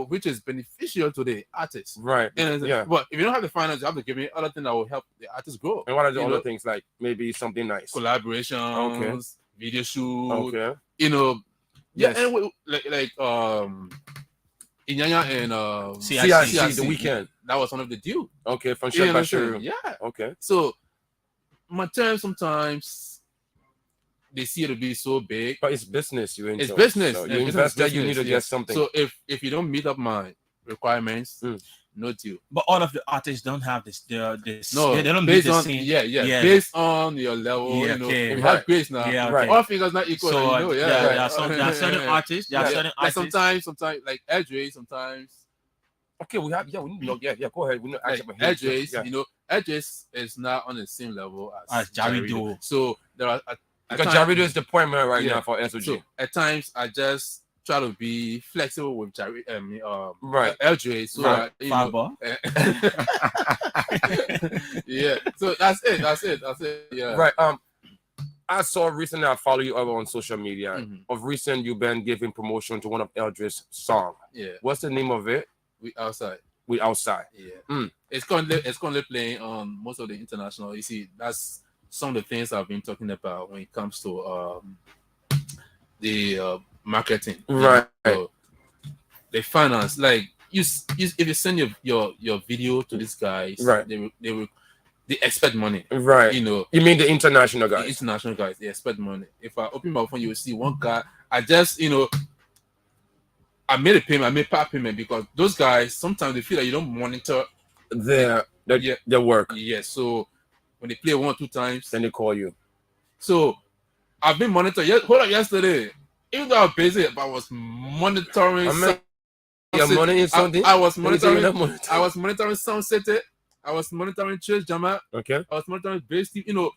which is beneficial to the artist. Right. Yeah. But if you don't have the finance, you have to give me other things that will help the artist grow. And what are the other things, like maybe something nice? Collaborations, video shoot. Okay. Yeah, and like Inyanya and CIC the weekend. That was one of the deals. Okay, from Chef Bashiru. Yeah. Okay. So my terms sometimes they see it to be so big. But it's business you into. It's business. So you invest there, you need to get something. So if you don't meet up my requirements, no deal. But all of the artists don't have this. No, they don't meet the same. Yeah. Based on your level, if you have grace now, all fingers not equal. So there are certain artists. There are certain like artists. sometimes like Edge, sometimes. Okay, we have we need to know. Yeah, go ahead. We know Edge, Edge is not on the same level as Jarido. So there are because Jarido is the point man right now for SOG. So at times I just try to be flexible with right. LJ, so right. Yeah. So that's it. Yeah. Right. I saw recently, I follow you over on social media. Of recent, you've been giving promotion to one of Eldridge's songs. Yeah. What's the name of it? We Outside. Yeah. It's currently playing on most of the international. You see, that's some of the things I've been talking about when it comes to the marketing. Right. So the finance, like if you send your video to these guys, right, they expect money. Right. You mean the international guys? The international guys, they expect money. If I open my phone, you will see one guy. I just I made a payment, I made part payment because those guys sometimes they feel like you don't monitor their work. Yeah. So when they play 1 or 2 times, then they call you. So I've been monitoring. Hold up, yesterday. Even though I was busy, but I was monitoring. Something. I was monitoring. I was monitoring Sound City. I was monitoring Church Jama. Okay. I was monitoring Base Team. You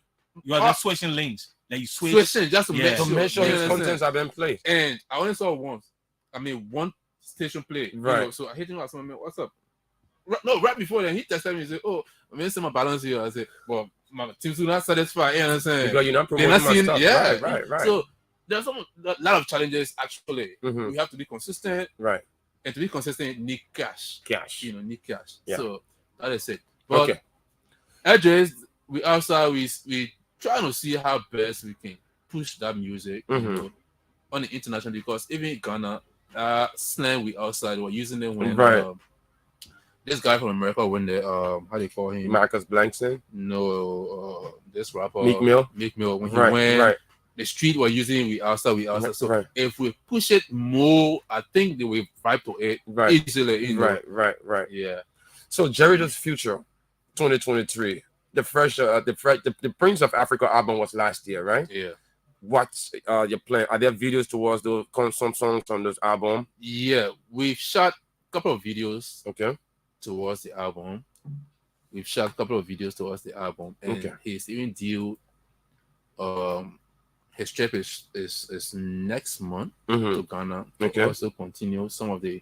are just switching lanes. Like you switching just to make sure his contents have been played. And I only saw once. I mean, one station play. Right. So I hit him up. Someone, what's up? Right before then, he texted me and said, "Oh, I'm missing my balance here." I said, "Well, my team's not satisfied." You know what I'm saying? Because you're not promoting my stuff. Yeah. Right. So there's a lot of challenges actually. We have to be consistent. Right. And to be consistent, need cash. Need cash. Yeah. So that is it. But address, we try to see how best we can push that music on the international, because even in Ghana, slang we outside, we're using it when this guy from America when they how they call him? Marcus Blankson? No, this rapper Meek Mill? Meek Mill, when he Right, went, right. the street were using we outside. So Right. if we push it more, I think they will vibe to it Right. easily. You know? Right. Yeah. So Jericho's Future, 2023. The fresh, the Prince of Africa album was last year, right? Yeah. What's your plan? Are there videos towards those some songs on this album? Yeah, we've shot a couple of videos. Okay. Towards the album, we've shot a couple of videos towards the album, and Okay. he's even due. His trip is next month to Ghana. Okay. To also continue some of the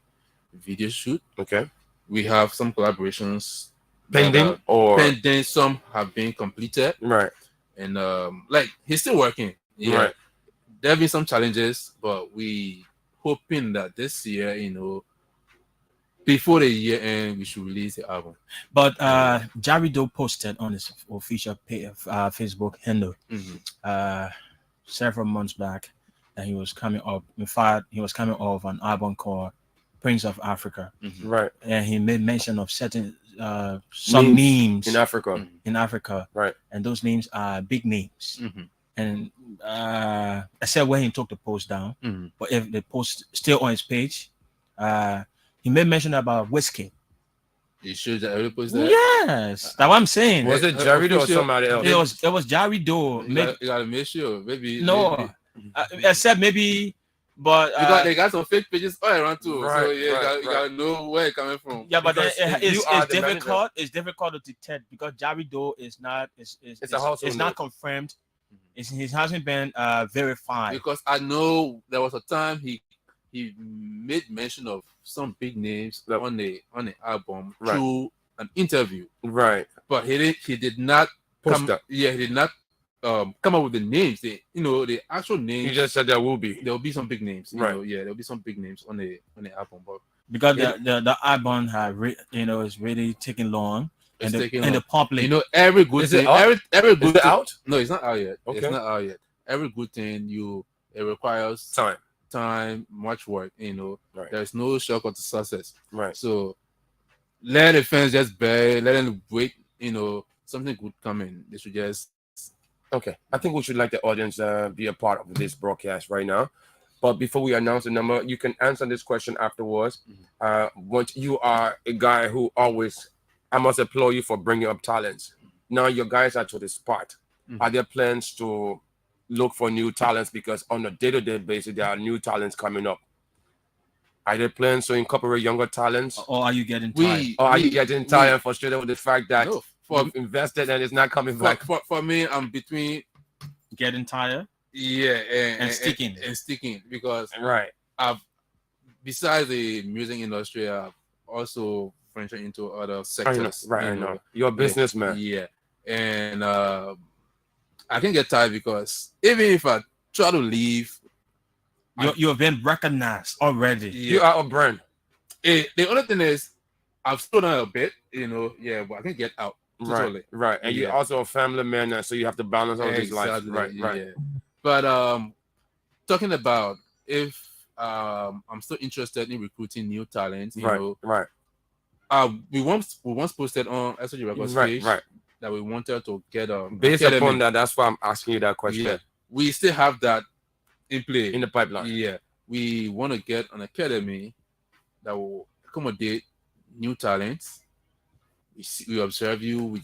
video shoot. Okay. We have some collaborations Pending or pending. Some have been completed. Right. And like he's still working. Yeah. Right. There have been some challenges, but we hoping that this year, you know, before the year end, we should release the album. But Jarido posted on his official Facebook handle several months back that he was coming up. In fact, he was coming off an album called Prince of Africa. Right. And he made mention of certain some names in Africa. In Africa. Right. And those names are big names. And except when he took the post down, but if the post still on his page, he made mention about Whiskey. You sure that every post that? Yes, that's what I'm saying. Was it Jarido or somebody else? It was Jarido. You gotta make sure, maybe. No, except maybe, but because they got some fake pages all around too. Right, so yeah, right, you gotta know where it's coming from. Yeah, but it's difficult. manager. It's difficult to detect because Jarido is not. It's a household It's not confirmed. It hasn't been verified. Because I know there was a time he made mention of some big names on the album through an interview. Right. But he did not post that. Yeah, he did not come up with the names. The actual names. He just said there will be some big names. Right. There'll be some big names on the album. But because the album is really taking long. It's taking and long. the public, every good thing. Every good Is it thing, out? No, it's not out yet. Okay. It's not out yet. Every good thing it requires time, much work. Right. There's no shortcut to success. Right. So let the fans just bear, let them wait. Something good coming. They should just. Okay, I think we should let the audience be a part of this broadcast right now. But before we announce the number, you can answer this question afterwards. What you are a guy who always, I must applaud you for bringing up talents. Now your guys are to the spot. Are there plans to look for new talents? Because on a day-to-day basis, there are new talents coming up. Are there plans to incorporate younger talents? Or are you getting tired? Are you getting tired and frustrated with the fact that you've invested and it's not coming back? For me, I'm between getting tired, and sticking because I've besides the music industry, I've also ventured into other sectors. I know. You're a businessman. Yeah, and I can get tired because even if I try to leave, you've been recognized already. You are a brand. The only thing is, I've slowed down a bit, but I can get out. Totally. Right. And you're also a family man, so you have to balance all these lives. Right. Yeah. But talking about if I'm still interested in recruiting new talents, we once posted on SOG Records page that we wanted to get based upon that. That's why I'm asking you that question. Yeah. We still have that in play in the pipeline. Yeah, we want to get an academy that will accommodate new talents. We observe you.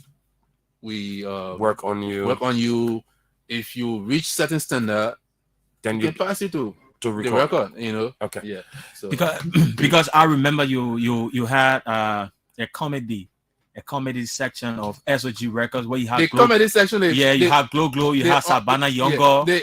We work on you. If you reach certain standard, then you can pass it to record. The record. Okay. Yeah. So because I remember you had a comedy section of SOG Records where you have comedy section. You have Glow, you have Savannah Younger.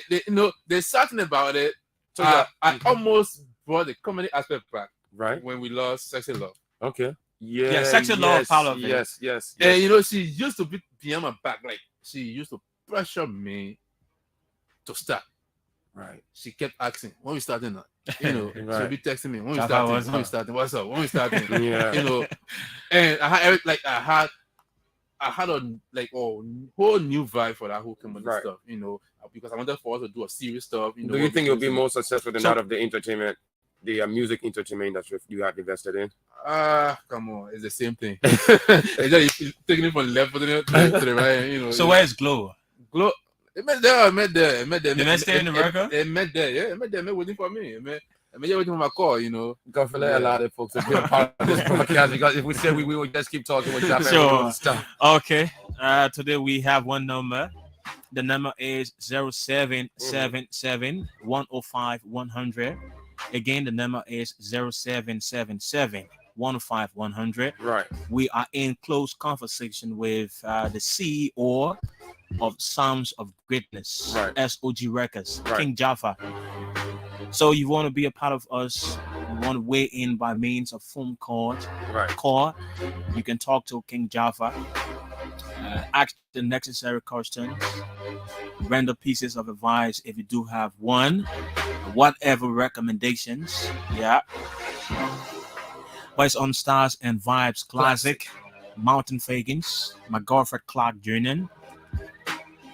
There's something about it. So I almost brought the comedy aspect back. Right. When we lost Sexy Love. Okay. Yeah, Sexy Love part of it. Yes. And she used to be behind my back, like she used to pressure me to start. Right. She kept asking when we starting now. She'll be texting me when we starting. What's up? When we starting? Yeah. And I had a whole new vibe for that whole comedy stuff. Because I wanted for us to do a serious stuff. Do you think you'll be more successful than that of the entertainment? the music entertainment industry you have invested in? Come on, it's the same thing. It's just you taking it from left to the right, you know. So where's Glow? Glow? It met there. It met there. Did they stay in America? It met there. Yeah, it met there. It met waiting for me. It met waiting for my call. You know. God, for a lot of folks to be a part of this broadcast, because if we said we would just keep talking with Jaffa Sure. stuff. Okay. Today we have one number. The number is 0777 105 100. Again, the number is 0777 105 100. Right. We are in close conversation with the CEO of Sounds of Greatness, Right. SOG Records, Right. King Jaffa. So you want to be a part of us, you want to weigh in by means of phone call, Right. you can talk to King Jaffa, ask the necessary questions, render pieces of advice if you do have one, whatever recommendations, yeah. But it's on Stars and Vibes Classic, Mountain Fagans, McGoldfred Clarke Jr.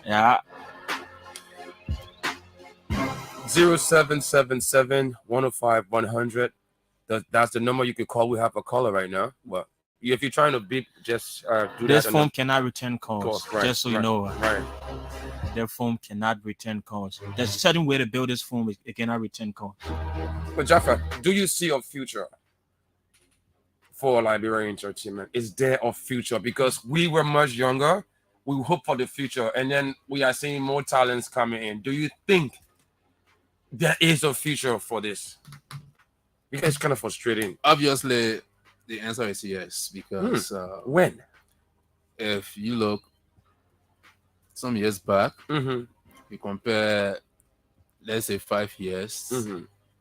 Yeah. 0777 105 100. That's the number you can call. We have a caller right now. Well, if you're trying to beep, just do This that. phone cannot return calls, Right, just so you know. Right. Their phone cannot return calls. There's a certain way to build this phone, it cannot return calls. But Jaffa, do you see a future for Liberian entertainment? Is there a future? Because we were much younger, we hope for the future, and then we are seeing more talents coming in. Do you think there is a future for this? Because it's kind of frustrating. Obviously, the answer is yes. Because when? If you look some years back, you compare, let's say 5 years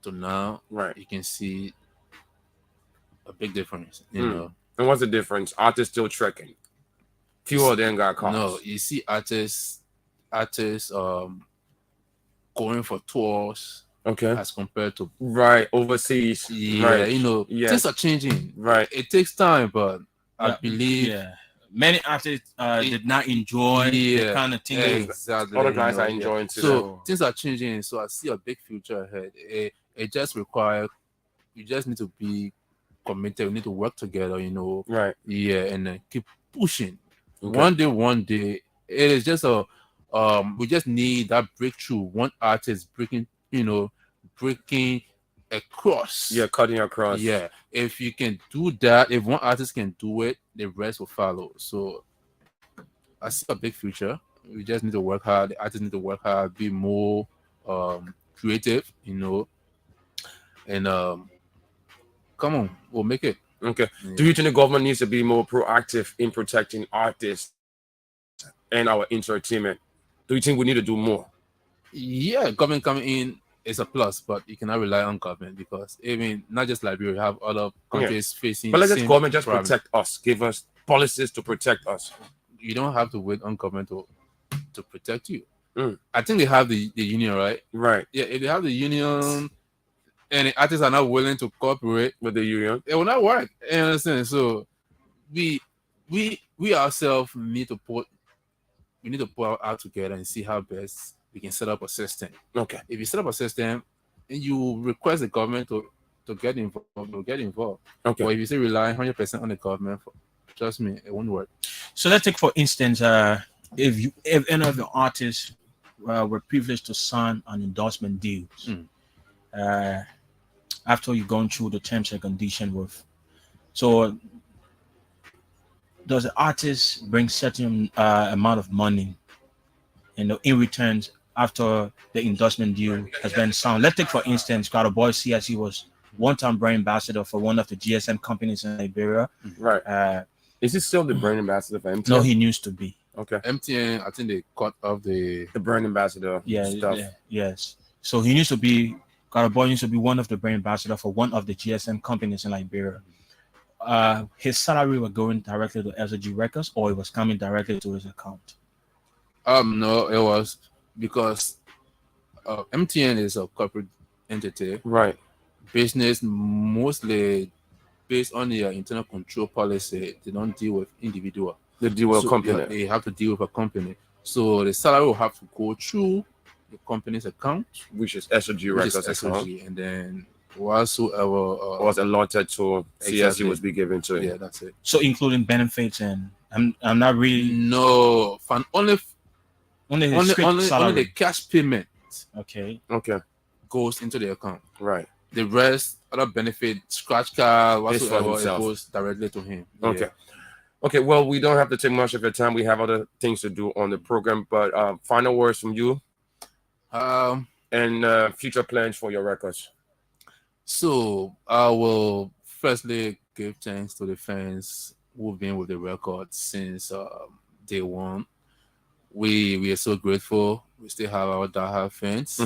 to now, right? You can see a big difference. You know. And what's the difference? Artists still trekking. Few of them got caught. No, you see artists going for tours. Okay. As compared to overseas. Yeah, right. You know, things are changing. Right. It takes time, but I believe many artists did not enjoy the kind of thing. Exactly. Other guys are enjoying too. So things are changing. So I see a big future ahead. It just requires, you just need to be committed. We need to work together, you know. Right. Yeah, and then keep pushing. Okay. One day, it is just we just need that breakthrough. One artist breaking across. Yeah, cutting across. Yeah. If you can do that, if one artist can do it, the rest will follow. So I see a big future. We just need to work hard. The artists need to work hard, be more creative, you know. And come on, we'll make it. Okay. Yeah. Do you think the government needs to be more proactive in protecting artists and our entertainment? Do you think we need to do more? Yeah, government coming in is a plus, but you cannot rely on government because not just Liberia, you have other countries facing. But let the government just problems. protect us, give us policies to protect us. You don't have to wait on government to protect you. I think they have the union, right? Right. Yeah, if they have the union and the artists are not willing to cooperate with the union, it will not work. You understand? So we ourselves need to put out together and see how best we can set up a system. Okay. If you set up a system and you request the government to get involved, they'll get involved. Okay. But if you say rely 100% on the government, trust me, it won't work. So let's take for instance, if any of the artists were privileged to sign an endorsement deals, after you've gone through the terms and conditions with, so does the artist bring certain amount of money, in return after the endorsement deal has been signed? Let's take for instance, Boy CSE was one-time brand ambassador for one of the GSM companies in Liberia. Right. Is he still the brand ambassador for MTN? No, he used to be. Okay. MTN, I think they cut off the brand ambassador stuff. Yes. So he used to be, Boy used to be one of the brand ambassador for one of the GSM companies in Liberia. His salary was going directly to SOG Records, or it was coming directly to his account? No, it was because MTN is a corporate entity. Right. Business mostly based on their internal control policy. They don't deal with individual. They deal with a company. They have to deal with a company. So the salary will have to go through the company's account, which is SOG Records account. And then whatsoever was allotted to CSU exactly. was be given to it. Yeah, that's it. So including benefits and I'm not really No, only straight salary. the cash payment Okay. Okay. goes into the account. Right. The rest, other benefit, scratch card, It's for whatsoever, it himself. goes directly to him. Okay. Yeah. Okay, well, we don't have to take much of your time. We have other things to do on the program, but final words from you and future plans for your records. So I will firstly give thanks to the fans who've been with the record since day one. We are so grateful. We still have our diehard fans.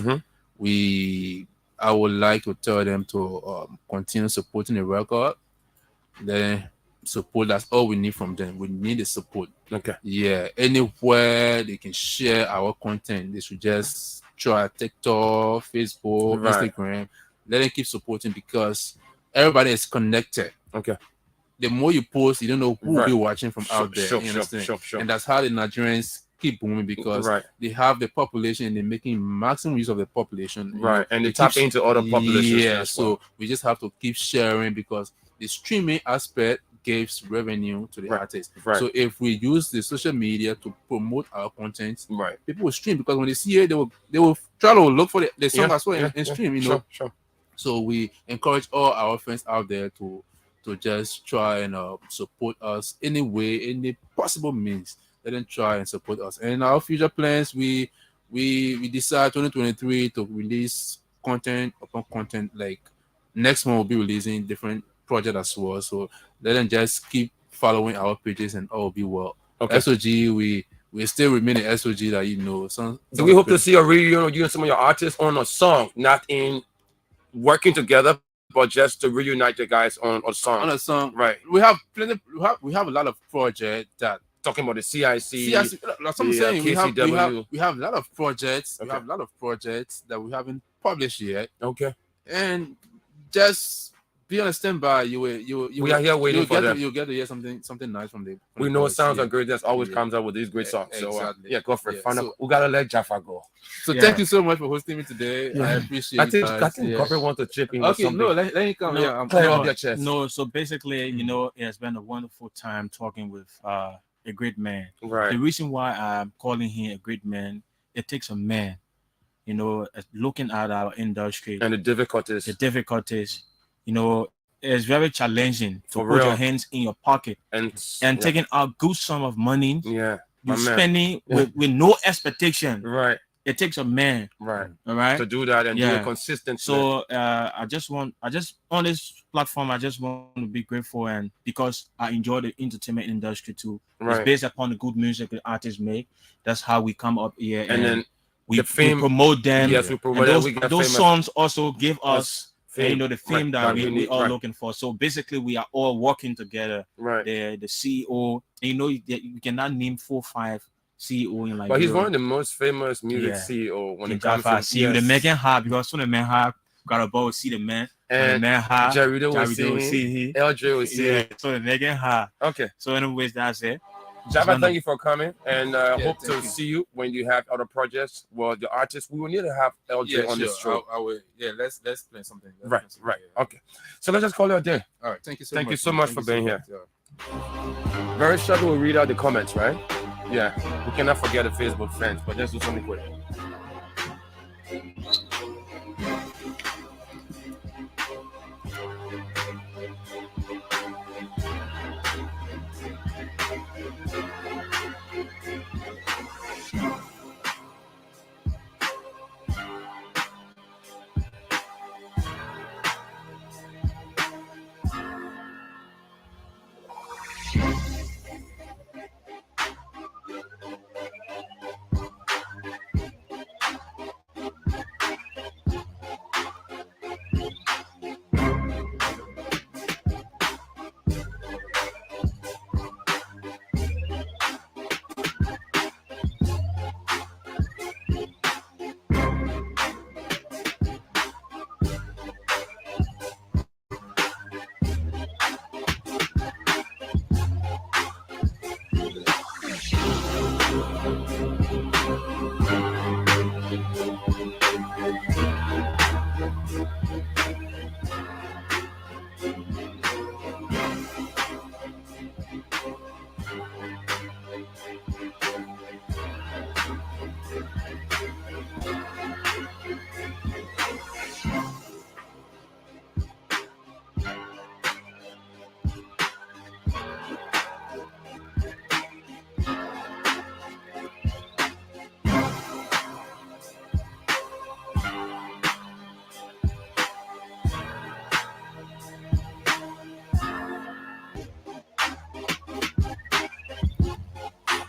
I would like to tell them to continue supporting the record. Then support, that's all we need from them. We need the support. Okay. Yeah. Anywhere they can share our content, they should just try TikTok, Facebook, Instagram. Let them keep supporting because everybody is connected. Okay. The more you post, you don't know who will be watching from out there. You understand? Sure. And that's how the Nigerians keep booming because they have the population and they're making maximum use of the population. Right. And they tap into other populations. Yeah. So we just have to keep sharing because the streaming aspect gives revenue to the artists. Right. So if we use the social media to promote our content, people will stream because when they see it, they will try to look for the song as well and stream. You know. Sure. So we encourage all our friends out there to just try and support us any way, any possible means. Let them try and support us. And our future plans, we decide 2023 to release content upon content. Like next month, we'll be releasing different projects as well. So let them just keep following our pages and all will be well. Okay. SOG, we still remain in SOG that you know. So we hope to see a reunion, you and some of your artists on a song, not in working together, but just to reunite the guys on a song. On a song, right? We have plenty. We have a lot of projects that talking about the CIC. That's what I'm saying. KCW. We have a lot of projects. Okay. We have a lot of projects that we haven't published yet. Okay. And just be on standby. We are here waiting for them. You'll get to hear something nice from them. We know it sounds like great. That's always comes out with these great songs. So exactly. Godfred. We gotta let Jaffa go. So thank you so much for hosting me today. I appreciate it. I think Godfred wants to chip in with something. No, let me come. No, so basically, you know, it has been a wonderful time talking with a great man. Right. The reason why I'm calling him a great man, it takes a man, you know, looking at our industry and the difficulties. You know, it's very challenging to put your hands in your pocket and taking a good sum of money. Yeah. You're spending with no expectation. Right. It takes a man. Right. All right. To do that and do it consistently. So I just on this platform, I just want to be grateful and because I enjoy the entertainment industry too. Right. It's based upon the good music the artists make. That's how we come up here and then we promote them. Yes, we promote them. Those songs also give us you know the theme that we are looking for. So basically we are all working together. Right. The CEO, you know, you cannot name 4-5 CEO in like. But he's one of the most famous music CEO when it comes to CEO. The making hard because when the man hard got a ball see the man and the man hard. Jerry will see LJ will see. Yeah. So the making hard. Okay. So anyways, that's it. Jabba, thank you for coming, and hope to see you when you have other projects. Well, the artists, we will need to have LJ on this show. I will. Yeah, let's play something. Right. Okay. So let's just call it a day. All right. Thank you so much for being here. Very shortly, we'll read out the comments, right? Yeah. We cannot forget the Facebook fans, but let's do something quick.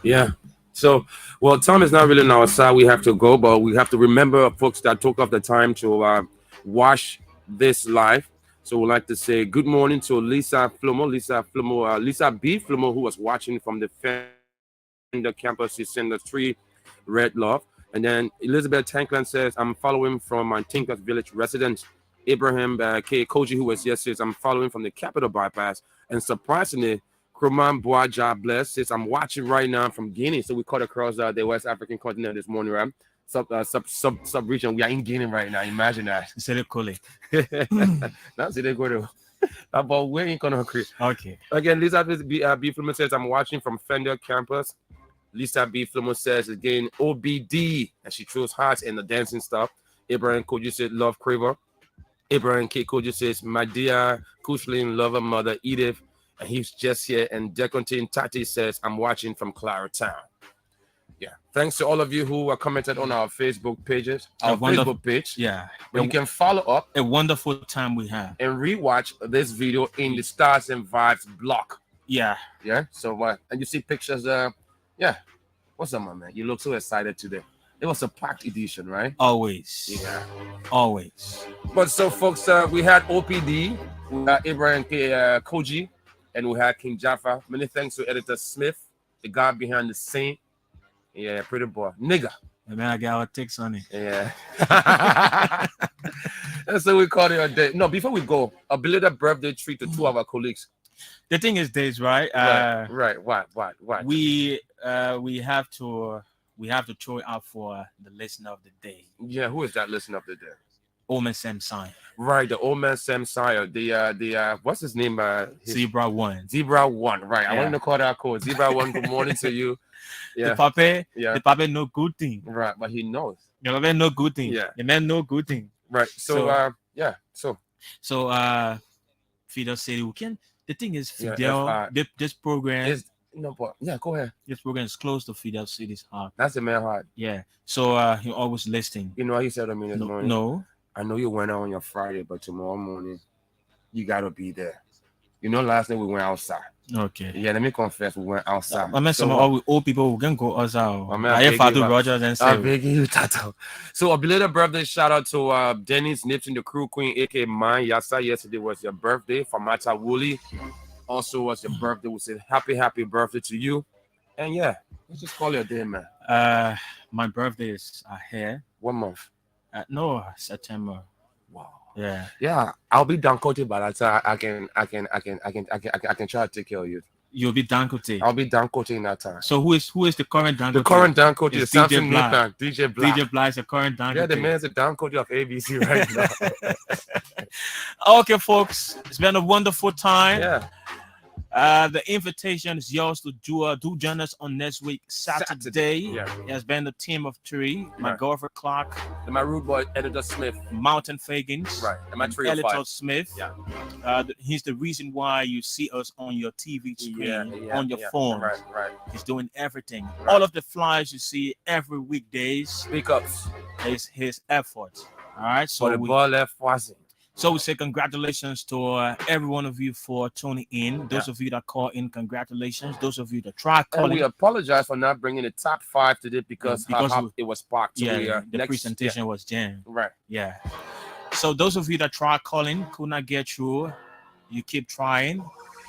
Yeah. So, well, time is not really on our side. We have to go, but we have to remember folks that took off the time to watch this live. So we'd like to say good morning to Lisa B. Flomo, who was watching from the Fender campus. She sent us 3 red love. And then Elizabeth Tankland says, I'm following from my Tinkers Village resident. Abraham K. Koji, who was yesterday, says, I'm following from the Capitol Bypass. And surprisingly, Kroman Boaja Bless says, I'm watching right now from Guinea. So we cut across the West African continent this morning, right? Sub region. We are in Guinea right now. Imagine that. That's it. They go to about where in Conakry. Okay. Again, Lisa B. Flomo says, I'm watching from Fender campus. Lisa B. Flomo says again, OBD, and she throws hearts and the dancing stuff. Abraham Koji said, love Craver. Abraham K. Koji says, my dear Kushlin lover mother Edith. And he's just here. And Decontin Tati says, I'm watching from Clara Town. Yeah. Thanks to all of you who are commented on our Facebook pages, our Facebook page. Yeah. And you can follow up. A wonderful time we have. And rewatch this video in the Stars and Vibes block. Yeah. Yeah. So, and you see pictures. Yeah. What's up, my man? You look so excited today. It was a packed edition, right? Always. Yeah. Always. But so, folks, we had OPD, we had Abraham Koji, and we had King Jaffa. Many thanks to Editor Smith, the guy behind the scene. Yeah, pretty boy. Nigga. Yeah, man, I got our takes on it. Yeah. That's what we call it a day. No, before we go, a belated birthday treat to 2 of our colleagues. The thing is this, right? Right. What? We have to throw it out for the listener of the day. Yeah, who is that listener of the day? Old man Sam Sire. Right, the old man Sam Sire. The what's his name? Zebra 1. Zebra 1. Right. Yeah. I wanted to call that code. Zebra 1. Good morning to you. Yeah. The papa no good thing. Right, but he knows. The man no good thing. Yeah. The man no good thing. Right. So yeah. So Fidel said we can. The thing is, Fidel, this program is no, but yeah, go ahead. This program is close to Fidel City's heart. That's the man heart. Yeah. So he always listening. You know what he said to me this morning? No. I know you went out on your Friday, but tomorrow morning you gotta be there. You know, last night we went outside. Okay. Yeah, let me confess, we went outside. I mean, some old people who can go outside. I have Fatu Rogers and say, I'm begging you, Tato. So a belated birthday shout out to Dennis Nipton, the crew queen, aka Mine Yasa. Yesterday was your birthday. Famata Wooly also was your birthday. We said happy birthday to you. And yeah, let's just call it a day, man. My birthday is here. What month? No, September. Wow. Yeah. I'll be down coated by that time. I can try to take care of you. You'll be down coated. I'll be down coating that time. So who is the current down coated? The current down coach is DJ Black. DJ Black. DJ Black is the current down coated. Yeah, the man's the down coach of ABC right now. Okay, folks, it's been a wonderful time. Yeah. The invitation is yours to do join us on next week Saturday. Yeah. It has been the team of 3. My girlfriend Clarke, and my rude boy Editor Smith, Mountain Fagans, right, and my trio Editor Smith. Yeah. He's the reason why you see us on your TV screen, on your phone. Right. He's doing everything. Right. All of the flyers you see every weekdays. Pickups is his effort. All right. So the ball left was. So we say congratulations to every one of you for tuning in. Those of you that call in, congratulations. Those of you that try calling. And we apologize for not bringing the top 5 today because it was sparked. So the presentation was jammed. Right. Yeah. So those of you that try calling, could not get through, you keep trying.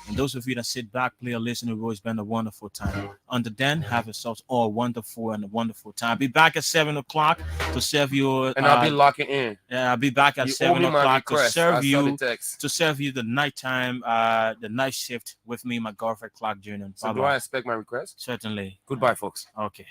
And those of you that sit back, play, or listen, it's always been a wonderful time. Until then, have yourselves all wonderful time. I'll be back at 7 o'clock to serve you. And I'll be locking in. Yeah, I'll be back at 7 o'clock to serve you the nighttime, the night shift with me, my girlfriend Clarke Jr. So do I expect my request? Certainly. Goodbye, folks. Okay.